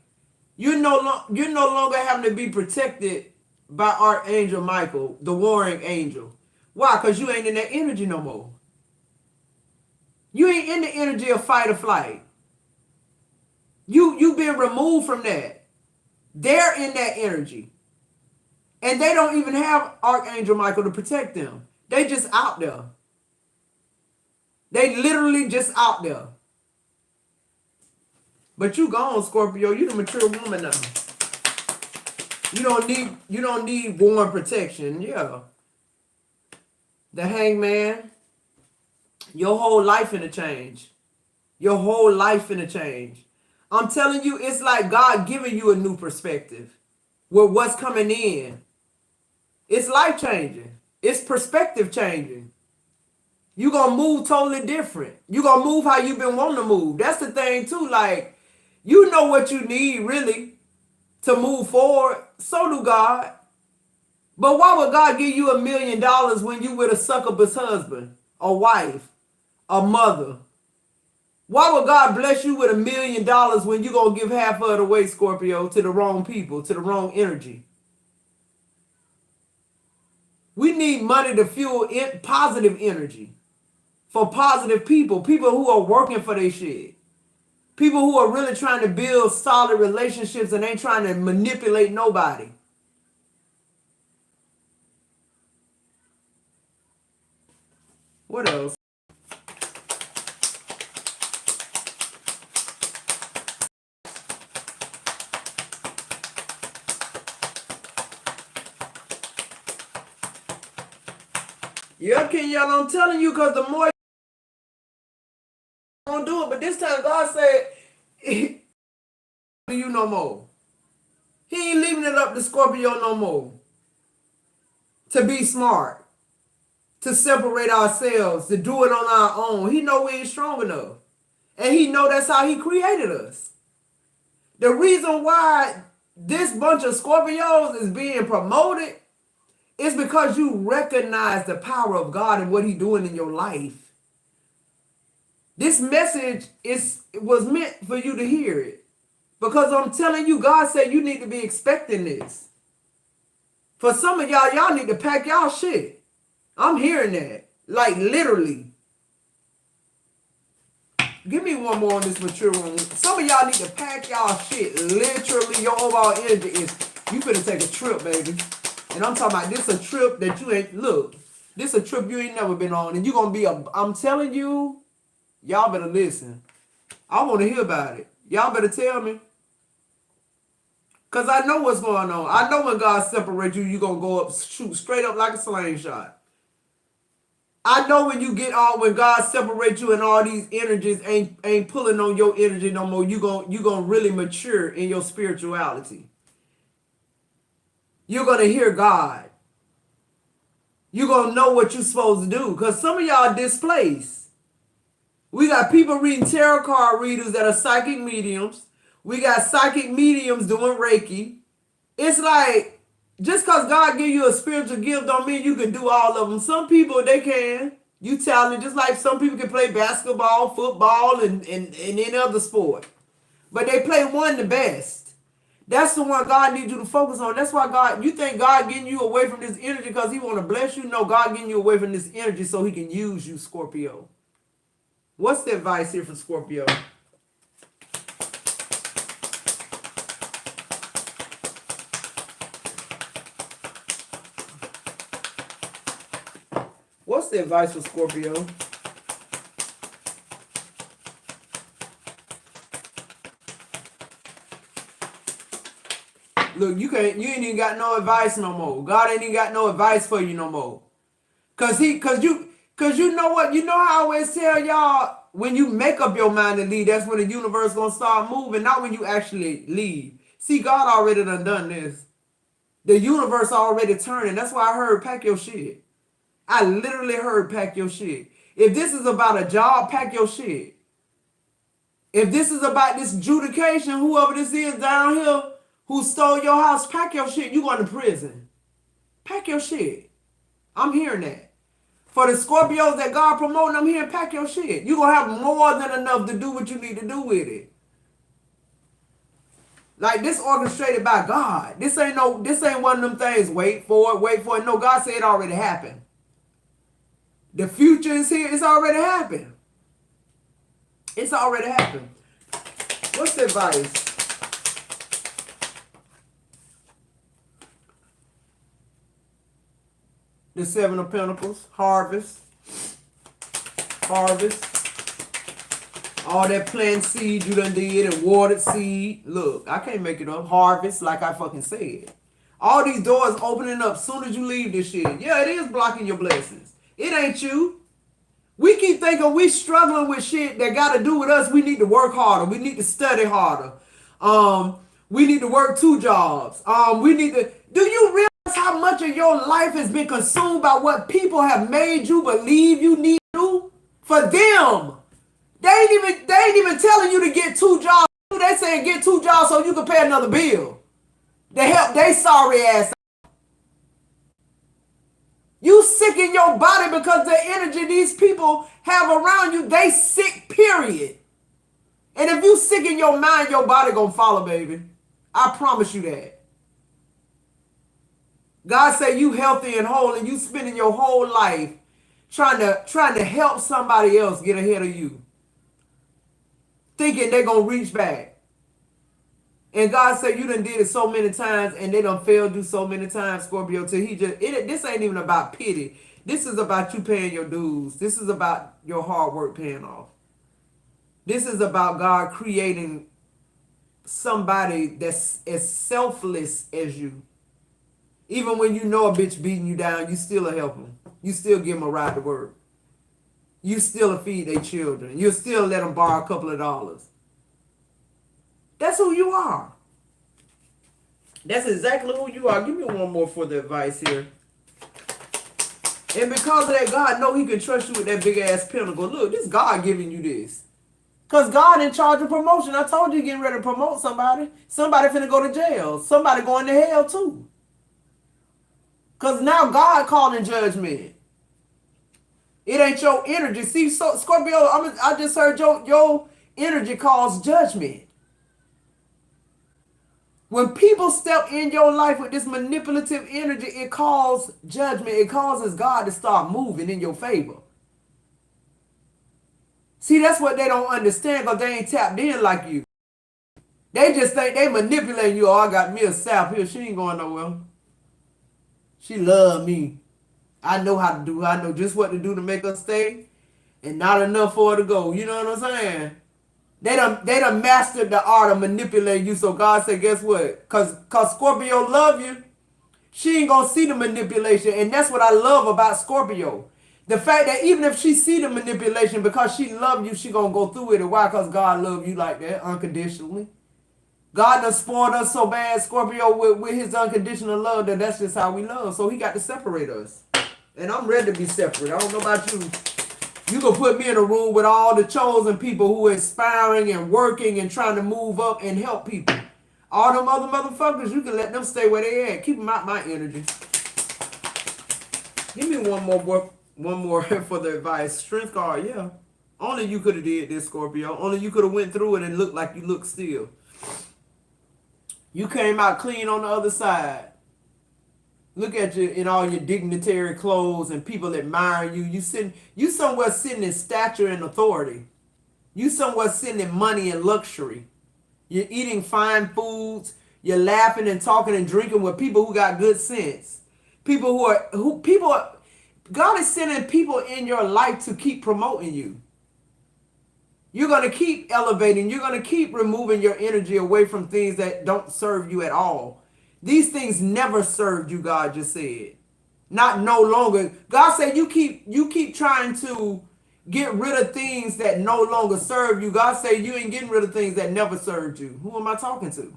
you're no longer having to be protected by Archangel Michael, the warring angel. Why? Because you ain't in that energy no more. You ain't in the energy of fight or flight. You've been removed from that. They're in that energy. And they don't even have Archangel Michael to protect them. They just out there. They literally just out there. But you gone, Scorpio. You the mature woman now. You don't need warm protection. Yeah. The Hangman. Your whole life finna change. Your whole life finna change. I'm telling you, it's like God giving you a new perspective with what's coming in. It's life changing. It's perspective changing. You gonna move totally different. You gonna move how you been wanting to move. That's the thing too. Like, you know what you need really to move forward. So do God. But why would God give you $1 million when you with a succubus husband, a wife, a mother? Why would God bless you with $1 million when you gonna give half of it away, Scorpio, to the wrong people, to the wrong energy? We need money to fuel positive energy for positive people who are working for their shit. People who are really trying to build solid relationships and ain't trying to manipulate nobody. What else? Yeah, Kenyatta, I'm telling you, because the more you don't do it, but this time God said, you no more. He ain't leaving it up to Scorpio no more. To be smart. To separate ourselves. To do it on our own. He know we ain't strong enough. And he know that's how he created us. The reason why this bunch of Scorpios is being promoted is because you recognize the power of God and what he's doing in your life. This message was meant for you to hear it. Because I'm telling you, God said you need to be expecting this. For some of y'all need to pack y'all shit. I'm hearing that. Like, literally. Give me one more on this mature one. Some of y'all need to pack y'all shit. Literally, your overall energy is, you finna take a trip, baby. And I'm talking about this a trip that you ain't, look, this a trip you ain't never been on. And you gonna be I'm telling you, y'all better listen. I want to hear about it. Y'all better tell me. Because I know what's going on. I know when God separates you, you're going to go up, shoot straight up like a slingshot. I know when God separates you and all these energies ain't pulling on your energy no more, you're gonna really mature in your spirituality. You're going to hear God. You're going to know what you're supposed to do. Because some of y'all displaced. We got people reading tarot card readers that are psychic mediums. We got psychic mediums doing Reiki. It's like, just because God give you a spiritual gift don't mean you can do all of them. Some people, they can. You talented, just like some people can play basketball, football, and any other sport. But they play one the best. That's the one God needs you to focus on. That's why you think God getting you away from this energy because he want to bless you? No, God getting you away from this energy so he can use you, Scorpio. What's the advice here for Scorpio? What's the advice for Scorpio? Look, you ain't even got no advice no more. God ain't even got no advice for you no more. Cause you know what? You know how I always tell y'all, when you make up your mind to leave, that's when the universe gonna start moving, not when you actually leave. See, God already done this. The universe already turning. That's why I heard pack your shit. I literally heard pack your shit. If this is about a job, pack your shit. If this is about this adjudication, whoever this is down here who stole your house, pack your shit. You going to prison. Pack your shit. I'm hearing that. For the Scorpios that God promoting, I'm hearing pack your shit. You're going to have more than enough to do what you need to do with it. Like, this orchestrated by God. This ain't one of them things, wait for it. No, God said it already happened. The future is here. It's already happened. It's already happened. What's the advice? The Seven of Pentacles. Harvest. All that plant seed you done did and watered seed. Look, I can't make it up. Harvest, like I fucking said. All these doors opening up soon as you leave this shit. Yeah, it is blocking your blessings. It ain't you. We keep thinking we struggling with shit that got to do with us. We need to work harder. We need to study harder. We need to work 2 jobs. Do you realize how much of your life has been consumed by what people have made you believe you need to do? For them. They ain't even telling you to get 2 jobs. They saying get 2 jobs so you can pay another bill. They help they sorry ass. You sick in your body because the energy these people have around you, they sick, period. And if you sick in your mind, your body gonna follow, baby. I promise you that. God say you healthy and whole, and you spending your whole life trying to help somebody else get ahead of you, thinking they're gonna reach back. And God said you done did it so many times, and they done failed you so many times, Scorpio, till this ain't even about pity. This is about you paying your dues. This is about your hard work paying off. This is about God creating somebody that's as selfless as you. Even when you know a bitch beating you down, you still help them. You still give them a ride to work. You still feed their children. You still let them borrow a couple of dollars. That's who you are. That's exactly who you are. Give me one more for the advice here. And because of that, God know he can trust you with that big ass pinnacle. Look, this God giving you this. Because God in charge of promotion. I told you getting ready to promote somebody. Somebody finna go to jail. Somebody going to hell too. Because now God calling judgment. It ain't your energy. See, so Scorpio, I just heard your energy calls judgment. When people step in your life with this manipulative energy, it calls judgment. It causes God to start moving in your favor. See, that's what they don't understand because they ain't tapped in like you. They just think they manipulating you. Oh, I got me a sap here. She ain't going nowhere. She love me. I know how to do. I know just what to do to make her stay and not enough for her to go. You know what I'm saying? They done mastered the art of manipulating you. So God said, guess what? Cause Scorpio love you. She ain't gonna see the manipulation. And that's what I love about Scorpio. The fact that even if she see the manipulation, because she love you, she gonna go through with it. Why? Because God love you like that, unconditionally. God done spoiled us so bad, Scorpio, with his unconditional love, that's just how we love. So he got to separate us. And I'm ready to be separate. I don't know about you. You can put me in a room with all the chosen people who are inspiring and working and trying to move up and help people. All them other motherfuckers, you can let them stay where they at. Keep them out my energy. Give me one more for the advice. Strength card, yeah. Only you could have did this, Scorpio. Only you could have went through it and looked like you look still. You came out clean on the other side. Look at you in all your dignitary clothes and people admiring you. You somewhere sitting in stature and authority. You somewhere sitting in money and luxury. You're eating fine foods. You're laughing and talking and drinking with people who got good sense. God is sending people in your life to keep promoting you. You're going to keep elevating. You're going to keep removing your energy away from things that don't serve you at all. These things never served you, God just said. Not no longer. God said you keep trying to get rid of things that no longer serve you. God said you ain't getting rid of things that never served you. Who am I talking to?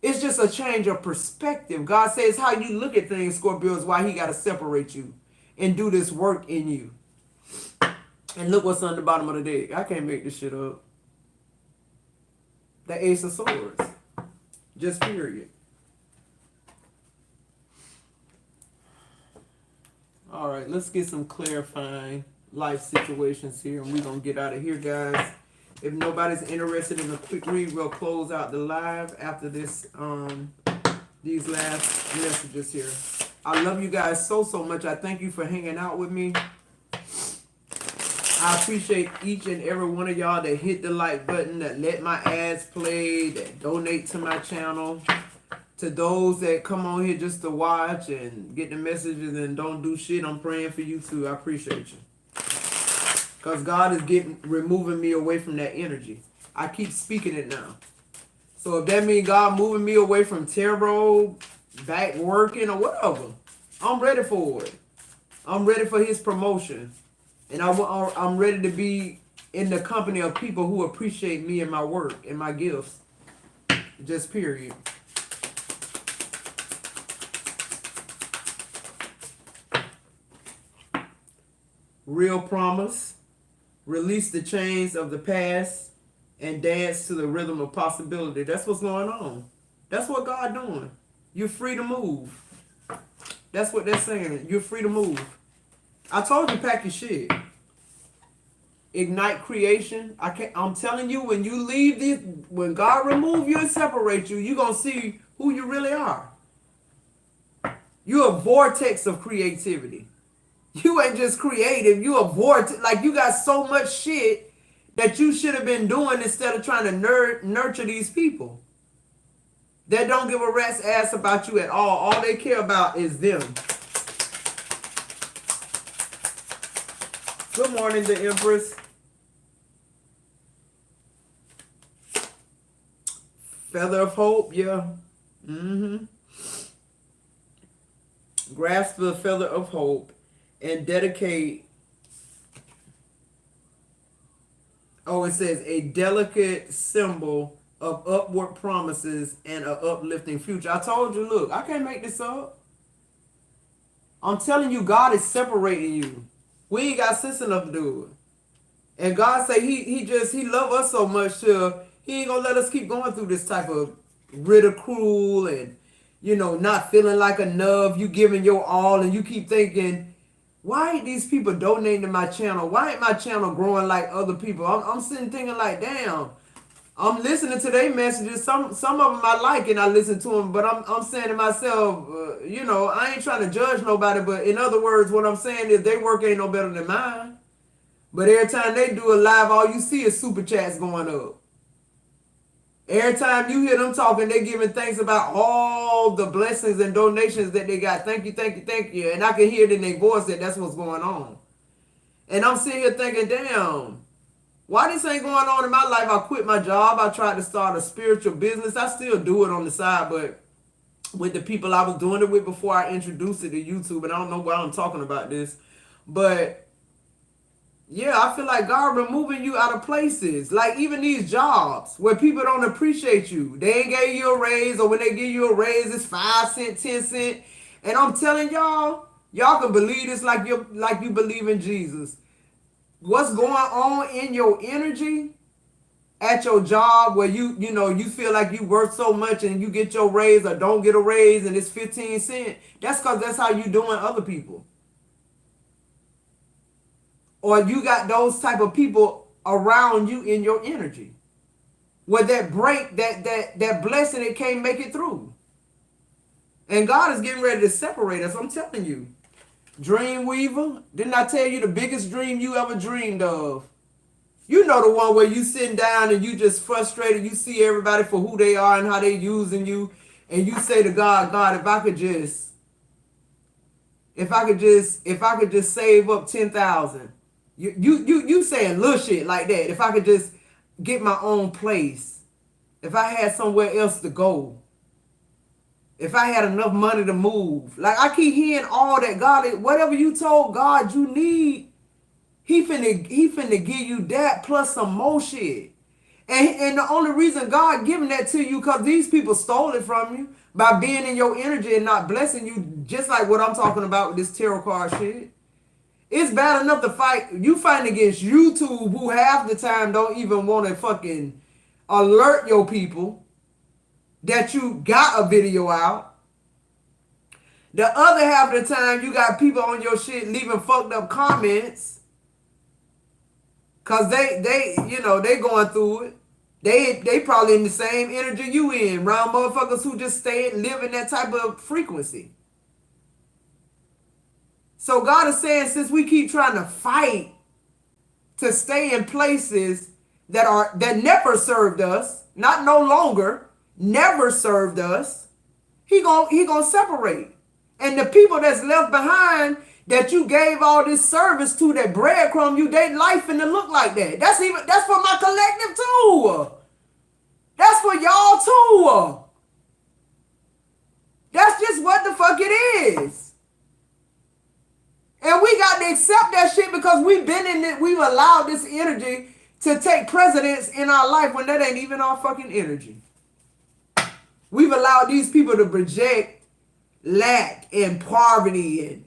It's just a change of perspective. God says how you look at things, Scorpio, is why he got to separate you and do this work in you. And look what's on the bottom of the deck. I can't make this shit up. The Ace of Swords. Just period. All right, let's get some clarifying life situations here, and we're going to get out of here, guys. If nobody's interested in a quick read, we'll close out the live after this, these last messages here. I love you guys so much. I thank you for hanging out with me. I appreciate each and every one of y'all that hit the like button, that let my ads play, that donate to my channel. To those that come on here just to watch and get the messages and don't do shit, I'm praying for you too. I appreciate you. Because God is removing me away from that energy. I keep speaking it now. So if that means God moving me away from tarot, back working or whatever, I'm ready for it. I'm ready for his promotion. And I'm ready to be in the company of people who appreciate me and my work and my gifts. Just period. Real promise. Release the chains of the past and dance to the rhythm of possibility. That's what's going on. That's what God doing. You're free to move. That's what they're saying. You're free to move. I told you, pack your shit. Ignite creation. I'm telling you, when you leave this, when God remove you and separate you, you're going to see who you really are. You're a vortex of creativity. You ain't just creative. You a vortex. Like, you got so much shit that you should have been doing instead of trying to nurture these people that don't give a rat's ass about you at all. All they care about is them. Good morning, the Empress. Feather of hope, yeah. Grasp the feather of hope and dedicate. Oh, it says a delicate symbol of upward promises and an uplifting future. I told you, look, I can't make this up. I'm telling you, God is separating you. We ain't got sense enough to do it. And God say he love us so much till he ain't gonna let us keep going through this type of ridicule and, not feeling like enough. You giving your all and you keep thinking, why ain't these people donating to my channel? Why ain't my channel growing like other people? I'm sitting thinking like, damn, I'm listening to their messages. Some of them I like and I listen to them, but I'm saying to myself, I ain't trying to judge nobody, but in other words, what I'm saying is their work ain't no better than mine. But every time they do a live, all you see is super chats going up. Every time you hear them talking, they giving thanks about all the blessings and donations that they got. Thank you, thank you, thank you. And I can hear it in their voice that that's what's going on. And I'm sitting here thinking, damn, why this ain't going on in my life? I quit my job. I tried to start a spiritual business. I still do it on the side, but with the people I was doing it with before I introduced it to YouTube, and I don't know why I'm talking about this, but yeah, I feel like God removing you out of places. Like even these jobs where people don't appreciate you. They ain't gave you a raise, or when they give you a raise, it's 5 cents, 10 cents. And I'm telling y'all can believe this like you believe in Jesus. What's going on in your energy at your job where you feel like you worth so much and you get your raise or don't get a raise and it's 15 cents. That's because that's how you doing other people. Or you got those type of people around you in your energy. Where that break, that blessing, it can't make it through. And God is getting ready to separate us, I'm telling you. Dream weaver, didn't I tell you the biggest dream you ever dreamed of? You know the one where you sitting down and you just frustrated, you see everybody for who they are and how they using you, and you say to God, if I could just save up 10,000. You saying little shit like that. If I could just get my own place. If I had somewhere else to go. If I had enough money to move. Like, I keep hearing all that. God, whatever you told God you need, he finna give you that plus some more shit. And the only reason God giving that to you because these people stole it from you by being in your energy and not blessing you, just like what I'm talking about with this tarot card shit. It's bad enough to fight. You fighting against YouTube, who half the time don't even want to fucking alert your people that you got a video out. The other half of the time, you got people on your shit leaving fucked up comments because they going through it. They probably in the same energy you in, round motherfuckers who just stay and live in that type of frequency. So God is saying, since we keep trying to fight to stay in places that never served us, not no longer, never served us, he gonna separate. And the people that's left behind that you gave all this service to, that breadcrumb you, they life finna look like that. That's for my collective too. That's for y'all too. That's just what the fuck it is. And we got to accept that shit because we've been in it. We've allowed this energy to take precedence in our life when that ain't even our fucking energy. We've allowed these people to project lack and poverty and,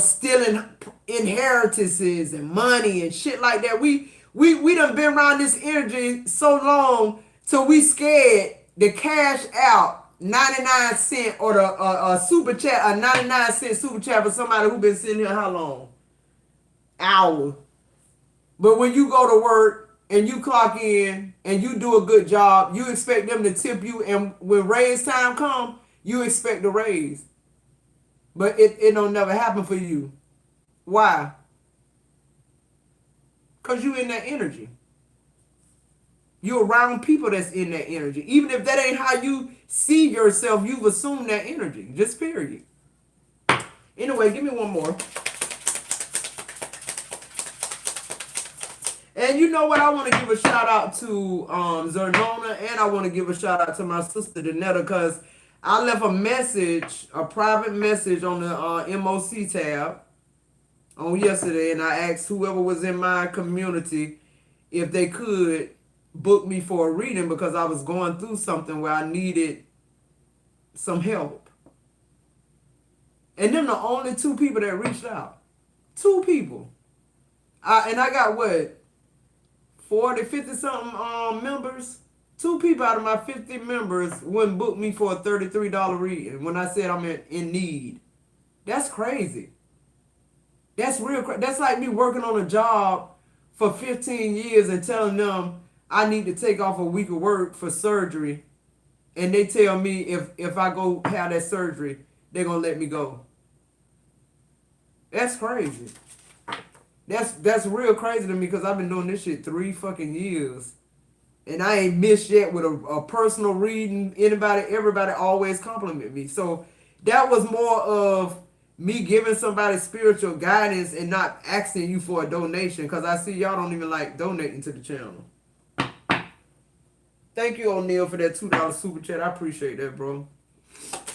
stealing inheritances and money and shit like that. We done been around this energy so long till we scared to cash out 99 cent or a super chat, a 99-cent super chat for somebody who been sitting here how long? Hour. But when you go to work and you clock in and you do a good job, you expect them to tip you, and when raise time come, you expect a raise. But it don't never happen for you. Why? Because you in that energy. You're around people that's in that energy. Even if that ain't how you see yourself, you've assumed that energy. Just period. Anyway, give me one more. And you know what? I want to give a shout out to Zernona, and I want to give a shout out to my sister Danetta, because I left a message, a private message on the MOC tab on yesterday, and I asked whoever was in my community if they could book me for a reading because I was going through something where I needed some help. And them the only 2 people that reached out. 2 people. And I got what? 40, 50 something members. 2 people out of my 50 members wouldn't book me for a $33 reading when I said I'm in need. That's crazy. That's real crazy. That's like me working on a job for 15 years and telling them I need to take off a week of work for surgery. And they tell me if I go have that surgery, they're going to let me go. That's crazy. That's real crazy to me because I've been doing this shit 3 fucking years. And I ain't missed yet with a personal reading. Everybody always compliment me. So that was more of me giving somebody spiritual guidance and not asking you for a donation, because I see y'all don't even like donating to the channel. Thank you, O'Neal, for that $2 super chat. I appreciate that, bro.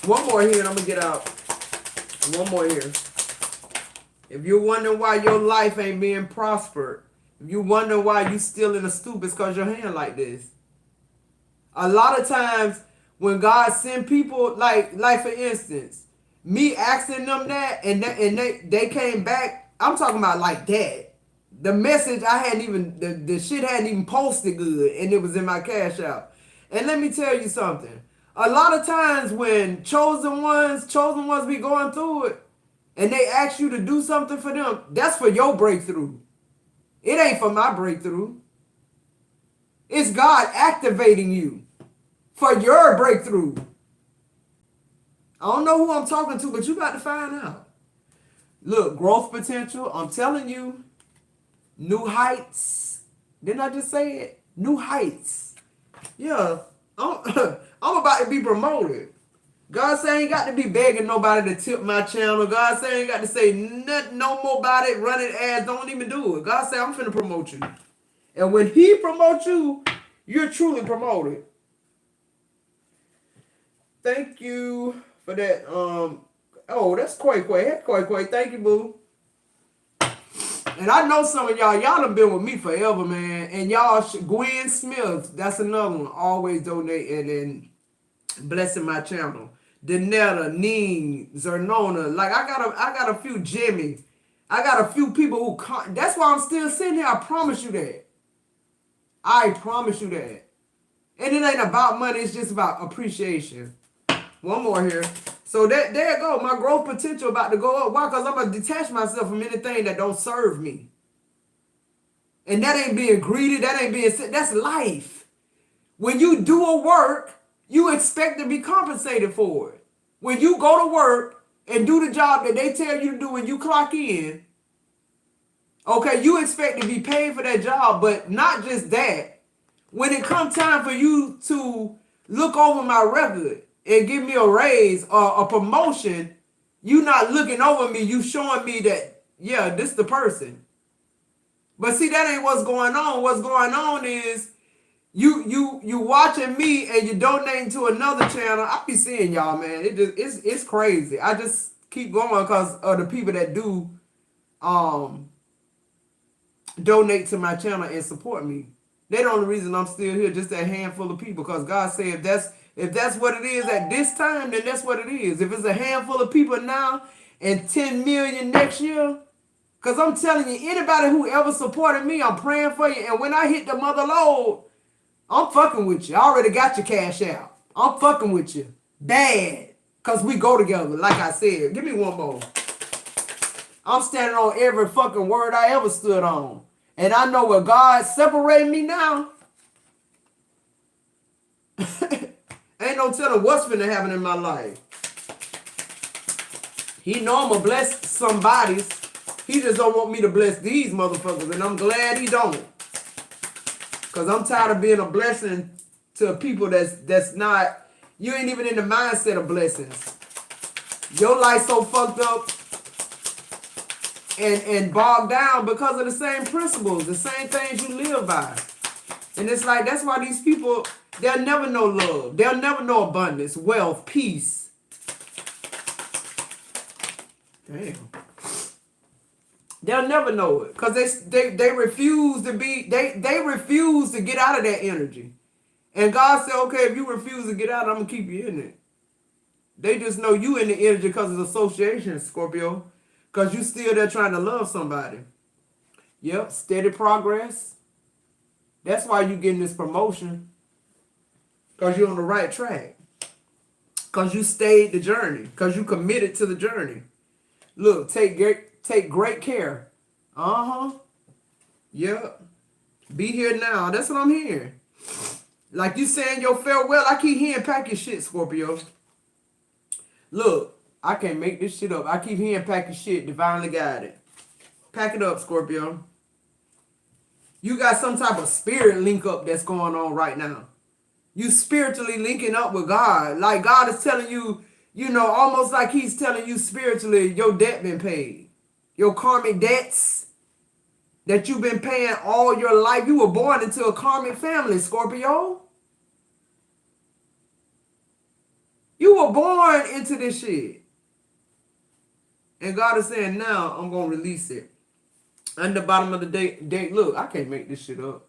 One more here and I'm going to get out. One more here. If you're wondering why your life ain't being prospered, if you wonder why you still in the stoop, it's because your hand like this. A lot of times when God send people, like for instance, me asking them that and they came back, I'm talking about like that. The message I hadn't even, the shit hadn't even posted good and it was in my cash out. And let me tell you something. A lot of times when chosen ones be going through it and they ask you to do something for them, that's for your breakthrough. It ain't for my breakthrough. It's God activating you for your breakthrough. I don't know who I'm talking to, but you got to find out. Look, growth potential, I'm telling you, new heights. Didn't I just say it? New heights. Yeah, I'm about to be promoted. God say I ain't got to be begging nobody to tip my channel. God say I ain't got to say nothing no more about it, running ads, don't even do it. God say I'm finna promote you. And when he promotes you, you're truly promoted. Thank you for that. Oh, that's Quay Quay. Hey, Quay Quay. Thank you, boo. And I know some of y'all done been with me forever, man. And y'all, Gwen Smith, that's another one. Always donating and blessing my channel. Danetta, Neen, Zernona. Like, I got a few Jimmy. I got a few people who, that's why I'm still sitting here. I promise you that. I promise you that. And it ain't about money. It's just about appreciation. One more here. So there you go. My growth potential about to go up. Why? Because I'm going to detach myself from anything that don't serve me. And that ain't being greedy. That ain't being sick. That's life. When you do a work, you expect to be compensated for it. When you go to work and do the job that they tell you to do when you clock in, okay, you expect to be paid for that job. But not just that. When it comes time for you to look over my record and give me a raise or a promotion, you not looking over me, you showing me that, yeah, this the person. But see, that ain't what's going on. What's going on is you watching me and you donating to another channel. I be seeing y'all, man. It's crazy. I just keep going because of the people that do donate to my channel and support me. They're the only reason I'm still here, just that handful of people. Because God said if that's what it is at this time, then that's what it is. If it's a handful of people now and 10 million next year, because I'm telling you, anybody who ever supported me, I'm praying for you. And when I hit the mother load, I'm fucking with you. I already got your cash out. I'm fucking with you. Bad. Because we go together, like I said. Give me one more. I'm standing on every fucking word I ever stood on. And I know where God separated me now. Ain't no telling what's finna happen in my life. He know I'm going to bless somebody's. He just don't want me to bless these motherfuckers. And I'm glad he don't. Because I'm tired of being a blessing to people that's not, you ain't even in the mindset of blessings. Your life so fucked up and bogged down because of the same principles, the same things you live by. And it's like, that's why these people, they'll never know love. They'll never know abundance, wealth, peace. Damn. They'll never know it. Because they refuse to be, they refuse to get out of that energy. And God said, okay, if you refuse to get out, I'm going to keep you in it. They just know you in the energy because of association, Scorpio. Because you still there trying to love somebody. Yep, steady progress. That's why you getting this promotion. Because you're on the right track. Because you stayed the journey. Because you committed to the journey. Look, take great care. Uh-huh. Yep. Be here now. That's what I'm hearing. Like you saying your farewell. I keep hearing pack your shit, Scorpio. Look, I can't make this shit up. I keep hearing pack your shit, divinely guided. Pack it up, Scorpio. You got some type of spirit link up that's going on right now. You spiritually linking up with God. Like God is telling you, you know, almost like he's telling you spiritually, your debt been paid. Your karmic debts that you've been paying all your life. You were born into a karmic family, Scorpio. You were born into this shit. And God is saying, now I'm going to release it. And the bottom of the day, look, I can't make this shit up.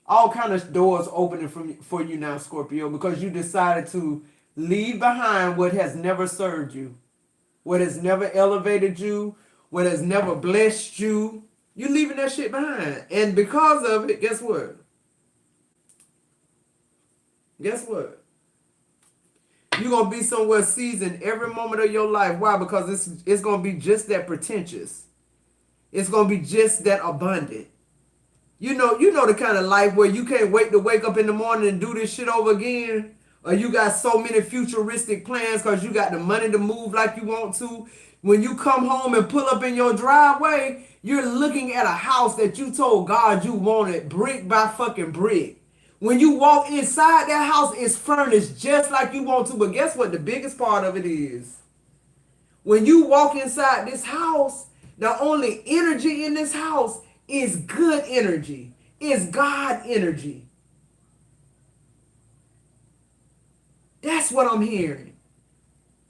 All kind of doors opening for you now, Scorpio, because you decided to leave behind what has never served you, what has never elevated you, what has never blessed you. You're leaving that shit behind. And because of it, guess what? Guess what? You're going to be somewhere seasoned every moment of your life. Why? Because it's going to be just that pretentious. It's going to be just that abundant. You know the kind of life where you can't wait to wake up in the morning and do this shit over again. Or you got so many futuristic plans because you got the money to move like you want to. When you come home and pull up in your driveway, you're looking at a house that you told God you wanted brick by fucking brick. When you walk inside that house, it's furnished just like you want to. But guess what? The biggest part of it is when you walk inside this house, the only energy in this house is good energy. It's God energy. That's what I'm hearing.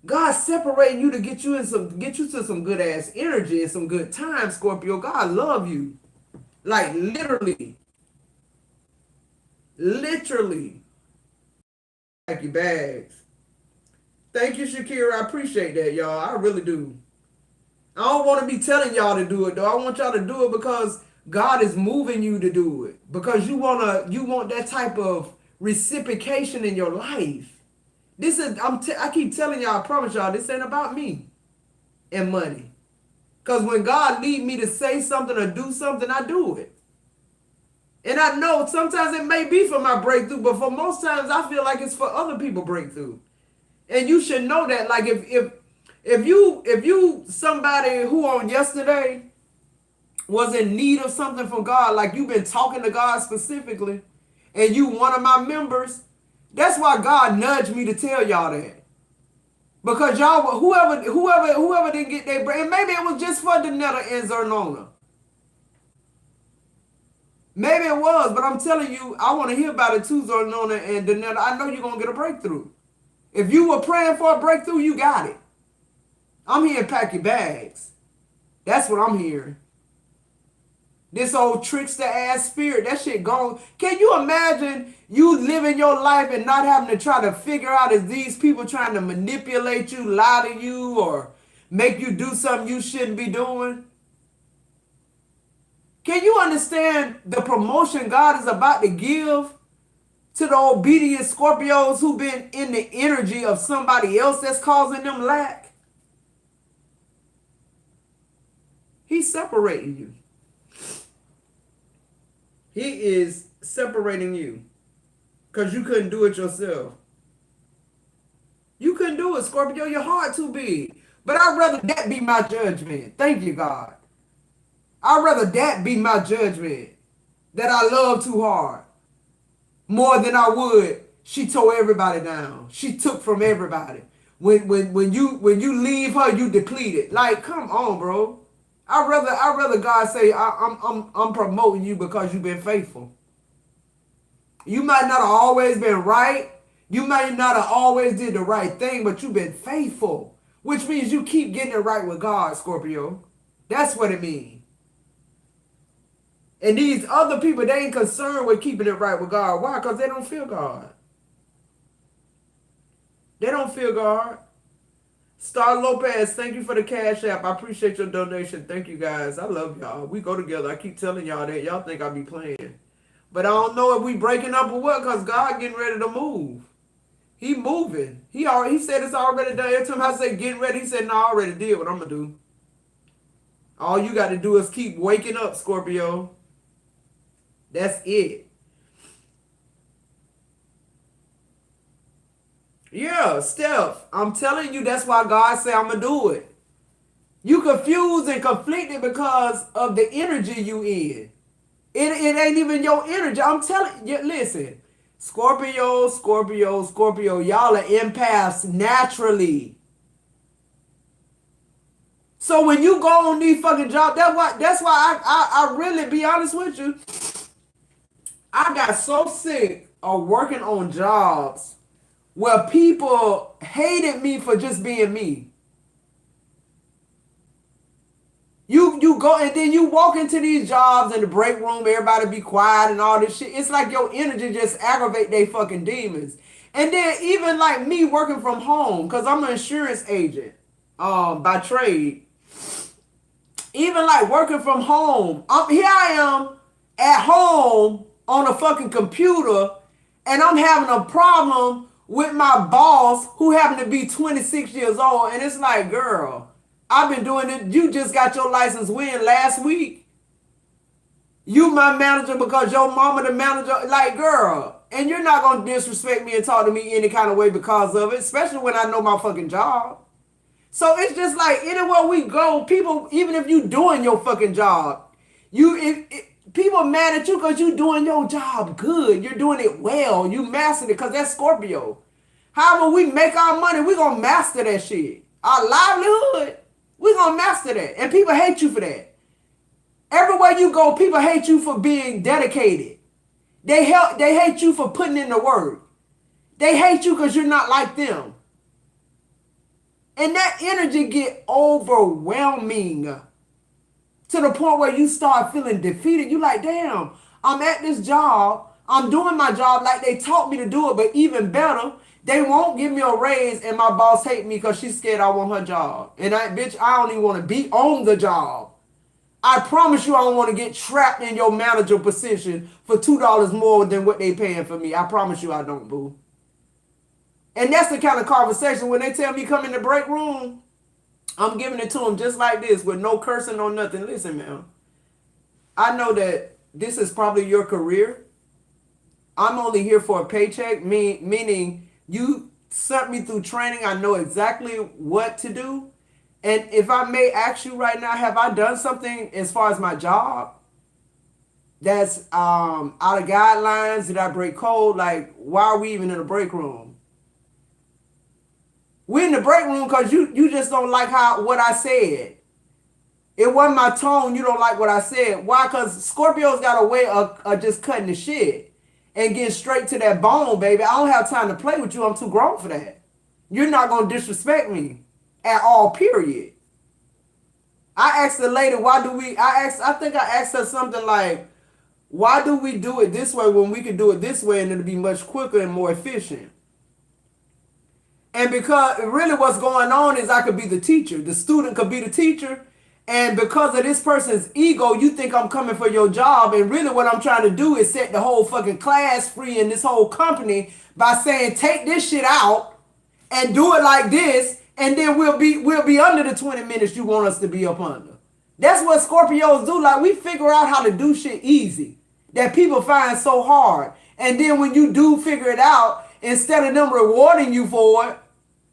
God's separating you to get you to some good ass energy and some good time, Scorpio. God love you. Like literally. Literally. Pack your bags. Thank you, Shakira. I appreciate that, y'all. I really do. I don't want to be telling y'all to do it though. I want y'all to do it because God is moving you to do it. Because you want that type of reciprocation in your life. This is I keep telling y'all, I promise y'all, this ain't about me and money. Because when God lead me to say something or do something, I do it. And I know sometimes it may be for my breakthrough, but for most times I feel like it's for other people breakthrough. And you should know that. Like if you somebody who on yesterday was in need of something from God, like you've been talking to God specifically, and you one of my members, that's why God nudged me to tell y'all that. Because y'all, whoever didn't get their break, and maybe it was just for Danetta and Zernona. Maybe it was, but I'm telling you, I want to hear about it too, Zernona and Danetta. I know you're going to get a breakthrough. If you were praying for a breakthrough, you got it. I'm hearing pack your bags. That's what I'm hearing. This old trickster ass spirit, that shit gone. Can you imagine you living your life and not having to try to figure out if these people trying to manipulate you, lie to you, or make you do something you shouldn't be doing? Can you understand the promotion God is about to give to the obedient Scorpios who've been in the energy of somebody else that's causing them lack? He's separating you. He is separating you because you couldn't do it yourself. You couldn't do it, Scorpio. Your heart too big. But I'd rather that be my judgment. Thank you, God. I'd rather that be my judgment, that I love too hard, more than I would. She tore everybody down. She took from everybody. When you leave her, you depleted. Like, come on, bro. I'd rather God say I'm promoting you because you've been faithful. You might not have always been right. You might not have always did the right thing, but you've been faithful, which means you keep getting it right with God, Scorpio. That's what it means. And these other people, they ain't concerned with keeping it right with God. Why? Because they don't feel God. They don't feel God. Star Lopez, thank you for the Cash App. I appreciate your donation. Thank you, guys. I love y'all. We go together. I keep telling y'all that. Y'all think I be playing. But I don't know if we breaking up or what, because God getting ready to move. He moving. He said it's already done. Every time I say getting ready, he said, no, I already did what I'm going to do. All you got to do is keep waking up, Scorpio. That's it. Yeah, Steph, I'm telling you, that's why God said I'm going to do it. You confused and conflicted because of the energy you in. It ain't even your energy. I'm telling you, listen, Scorpio, y'all are empaths naturally. So when you go on these fucking jobs, that's why I really, be honest with you, I got so sick of working on jobs where people hated me for just being me. You go and then you walk into these jobs in the break room, everybody be quiet and all this shit. It's like your energy just aggravate they fucking demons. And then even like me working from home, because I'm an insurance agent by trade. Even like working from home, here I am at home on a fucking computer, and I'm having a problem with my boss who happened to be 26 years old. And it's like, girl, I've been doing it. You just got your license when last week. You my manager because your mama the manager. Like, girl, and you're not going to disrespect me and talk to me any kind of way because of it, especially when I know my fucking job. So it's just like anywhere we go, people, even if you doing your fucking job, people mad at you because you doing your job good. You're doing it well. You mastered it because that's Scorpio. However we make our money, we going to master that shit. Our livelihood, we going to master that. And people hate you for that. Everywhere you go, people hate you for being dedicated. They hate you for putting in the work. They hate you because you're not like them. And that energy get overwhelming to the point where you start feeling defeated. You like, damn, I'm at this job. I'm doing my job like they taught me to do it, but even better, they won't give me a raise and my boss hate me because she's scared I want her job. And I don't even want to be on the job. I promise you I don't want to get trapped in your manager position for $2 more than what they paying for me. I promise you I don't, boo. And that's the kind of conversation when they tell me come in the break room, I'm giving it to them just like this with no cursing or nothing. Listen, man, I know that this is probably your career. I'm only here for a paycheck, meaning you sent me through training. I know exactly what to do. And if I may ask you right now, have I done something as far as my job that's out of guidelines? Did I break code? Like, why are we even in the break room? We're in the break room because you just don't like what I said. It wasn't my tone. You don't like what I said. Why? Because Scorpio's got a way of just cutting the shit and getting straight to that bone, baby. I don't have time to play with you. I'm too grown for that. You're not going to disrespect me at all, period. I asked the lady, I think I asked her something like, why do we do it this way when we can do it this way and it'll be much quicker and more efficient? And because really what's going on is I could be the teacher. The student could be the teacher. And because of this person's ego, you think I'm coming for your job. And really what I'm trying to do is set the whole fucking class free in this whole company by saying, take this shit out and do it like this. And then we'll be under the 20 minutes you want us to be up under. That's what Scorpios do. Like, we figure out how to do shit easy that people find so hard. And then when you do figure it out, instead of them rewarding you for it,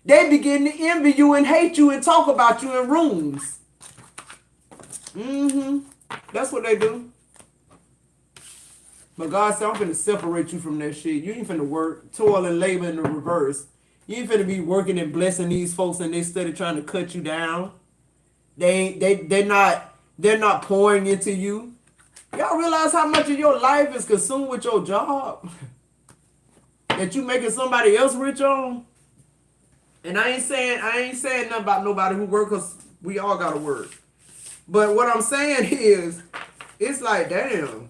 they begin to envy you and hate you and talk about you in rooms. That's what they do. But God said, I'm finna separate you from that shit. You ain't finna work, toil and labor in the reverse. You ain't finna be working and blessing these folks and they steady trying to cut you down. They're not pouring into you. Y'all realize how much of your life is consumed with your job? That you making somebody else rich on? And I ain't saying nothing about nobody who work, because we all gotta work. But what I'm saying is, it's like, damn,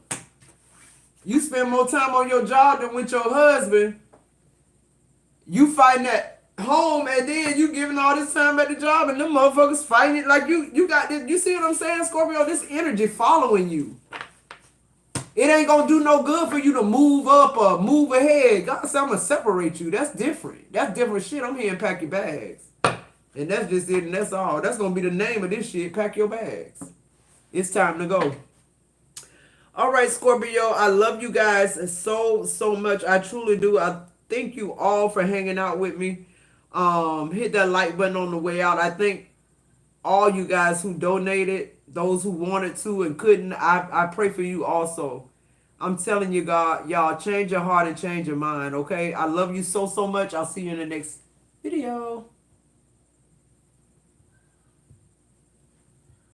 you spend more time on your job than with your husband. You fighting at home, and then you giving all this time at the job, and them motherfuckers fighting it like you got this. You see what I'm saying, Scorpio? This energy following you. It ain't gonna do no good for you to move up or move ahead. God said, I'm gonna separate you. That's different. That's different shit. I'm here and pack your bags. And that's just it, and that's all. That's gonna be the name of this shit. Pack your bags. It's time to go. All right, Scorpio, I love you guys so much. I truly do. I thank you all for hanging out with me. Hit that like button on the way out. I thank all you guys who donated, those who wanted to and couldn't. I pray for you also. I'm telling you, God, y'all, change your heart and change your mind, okay? I love you so much. I'll see you in the next video.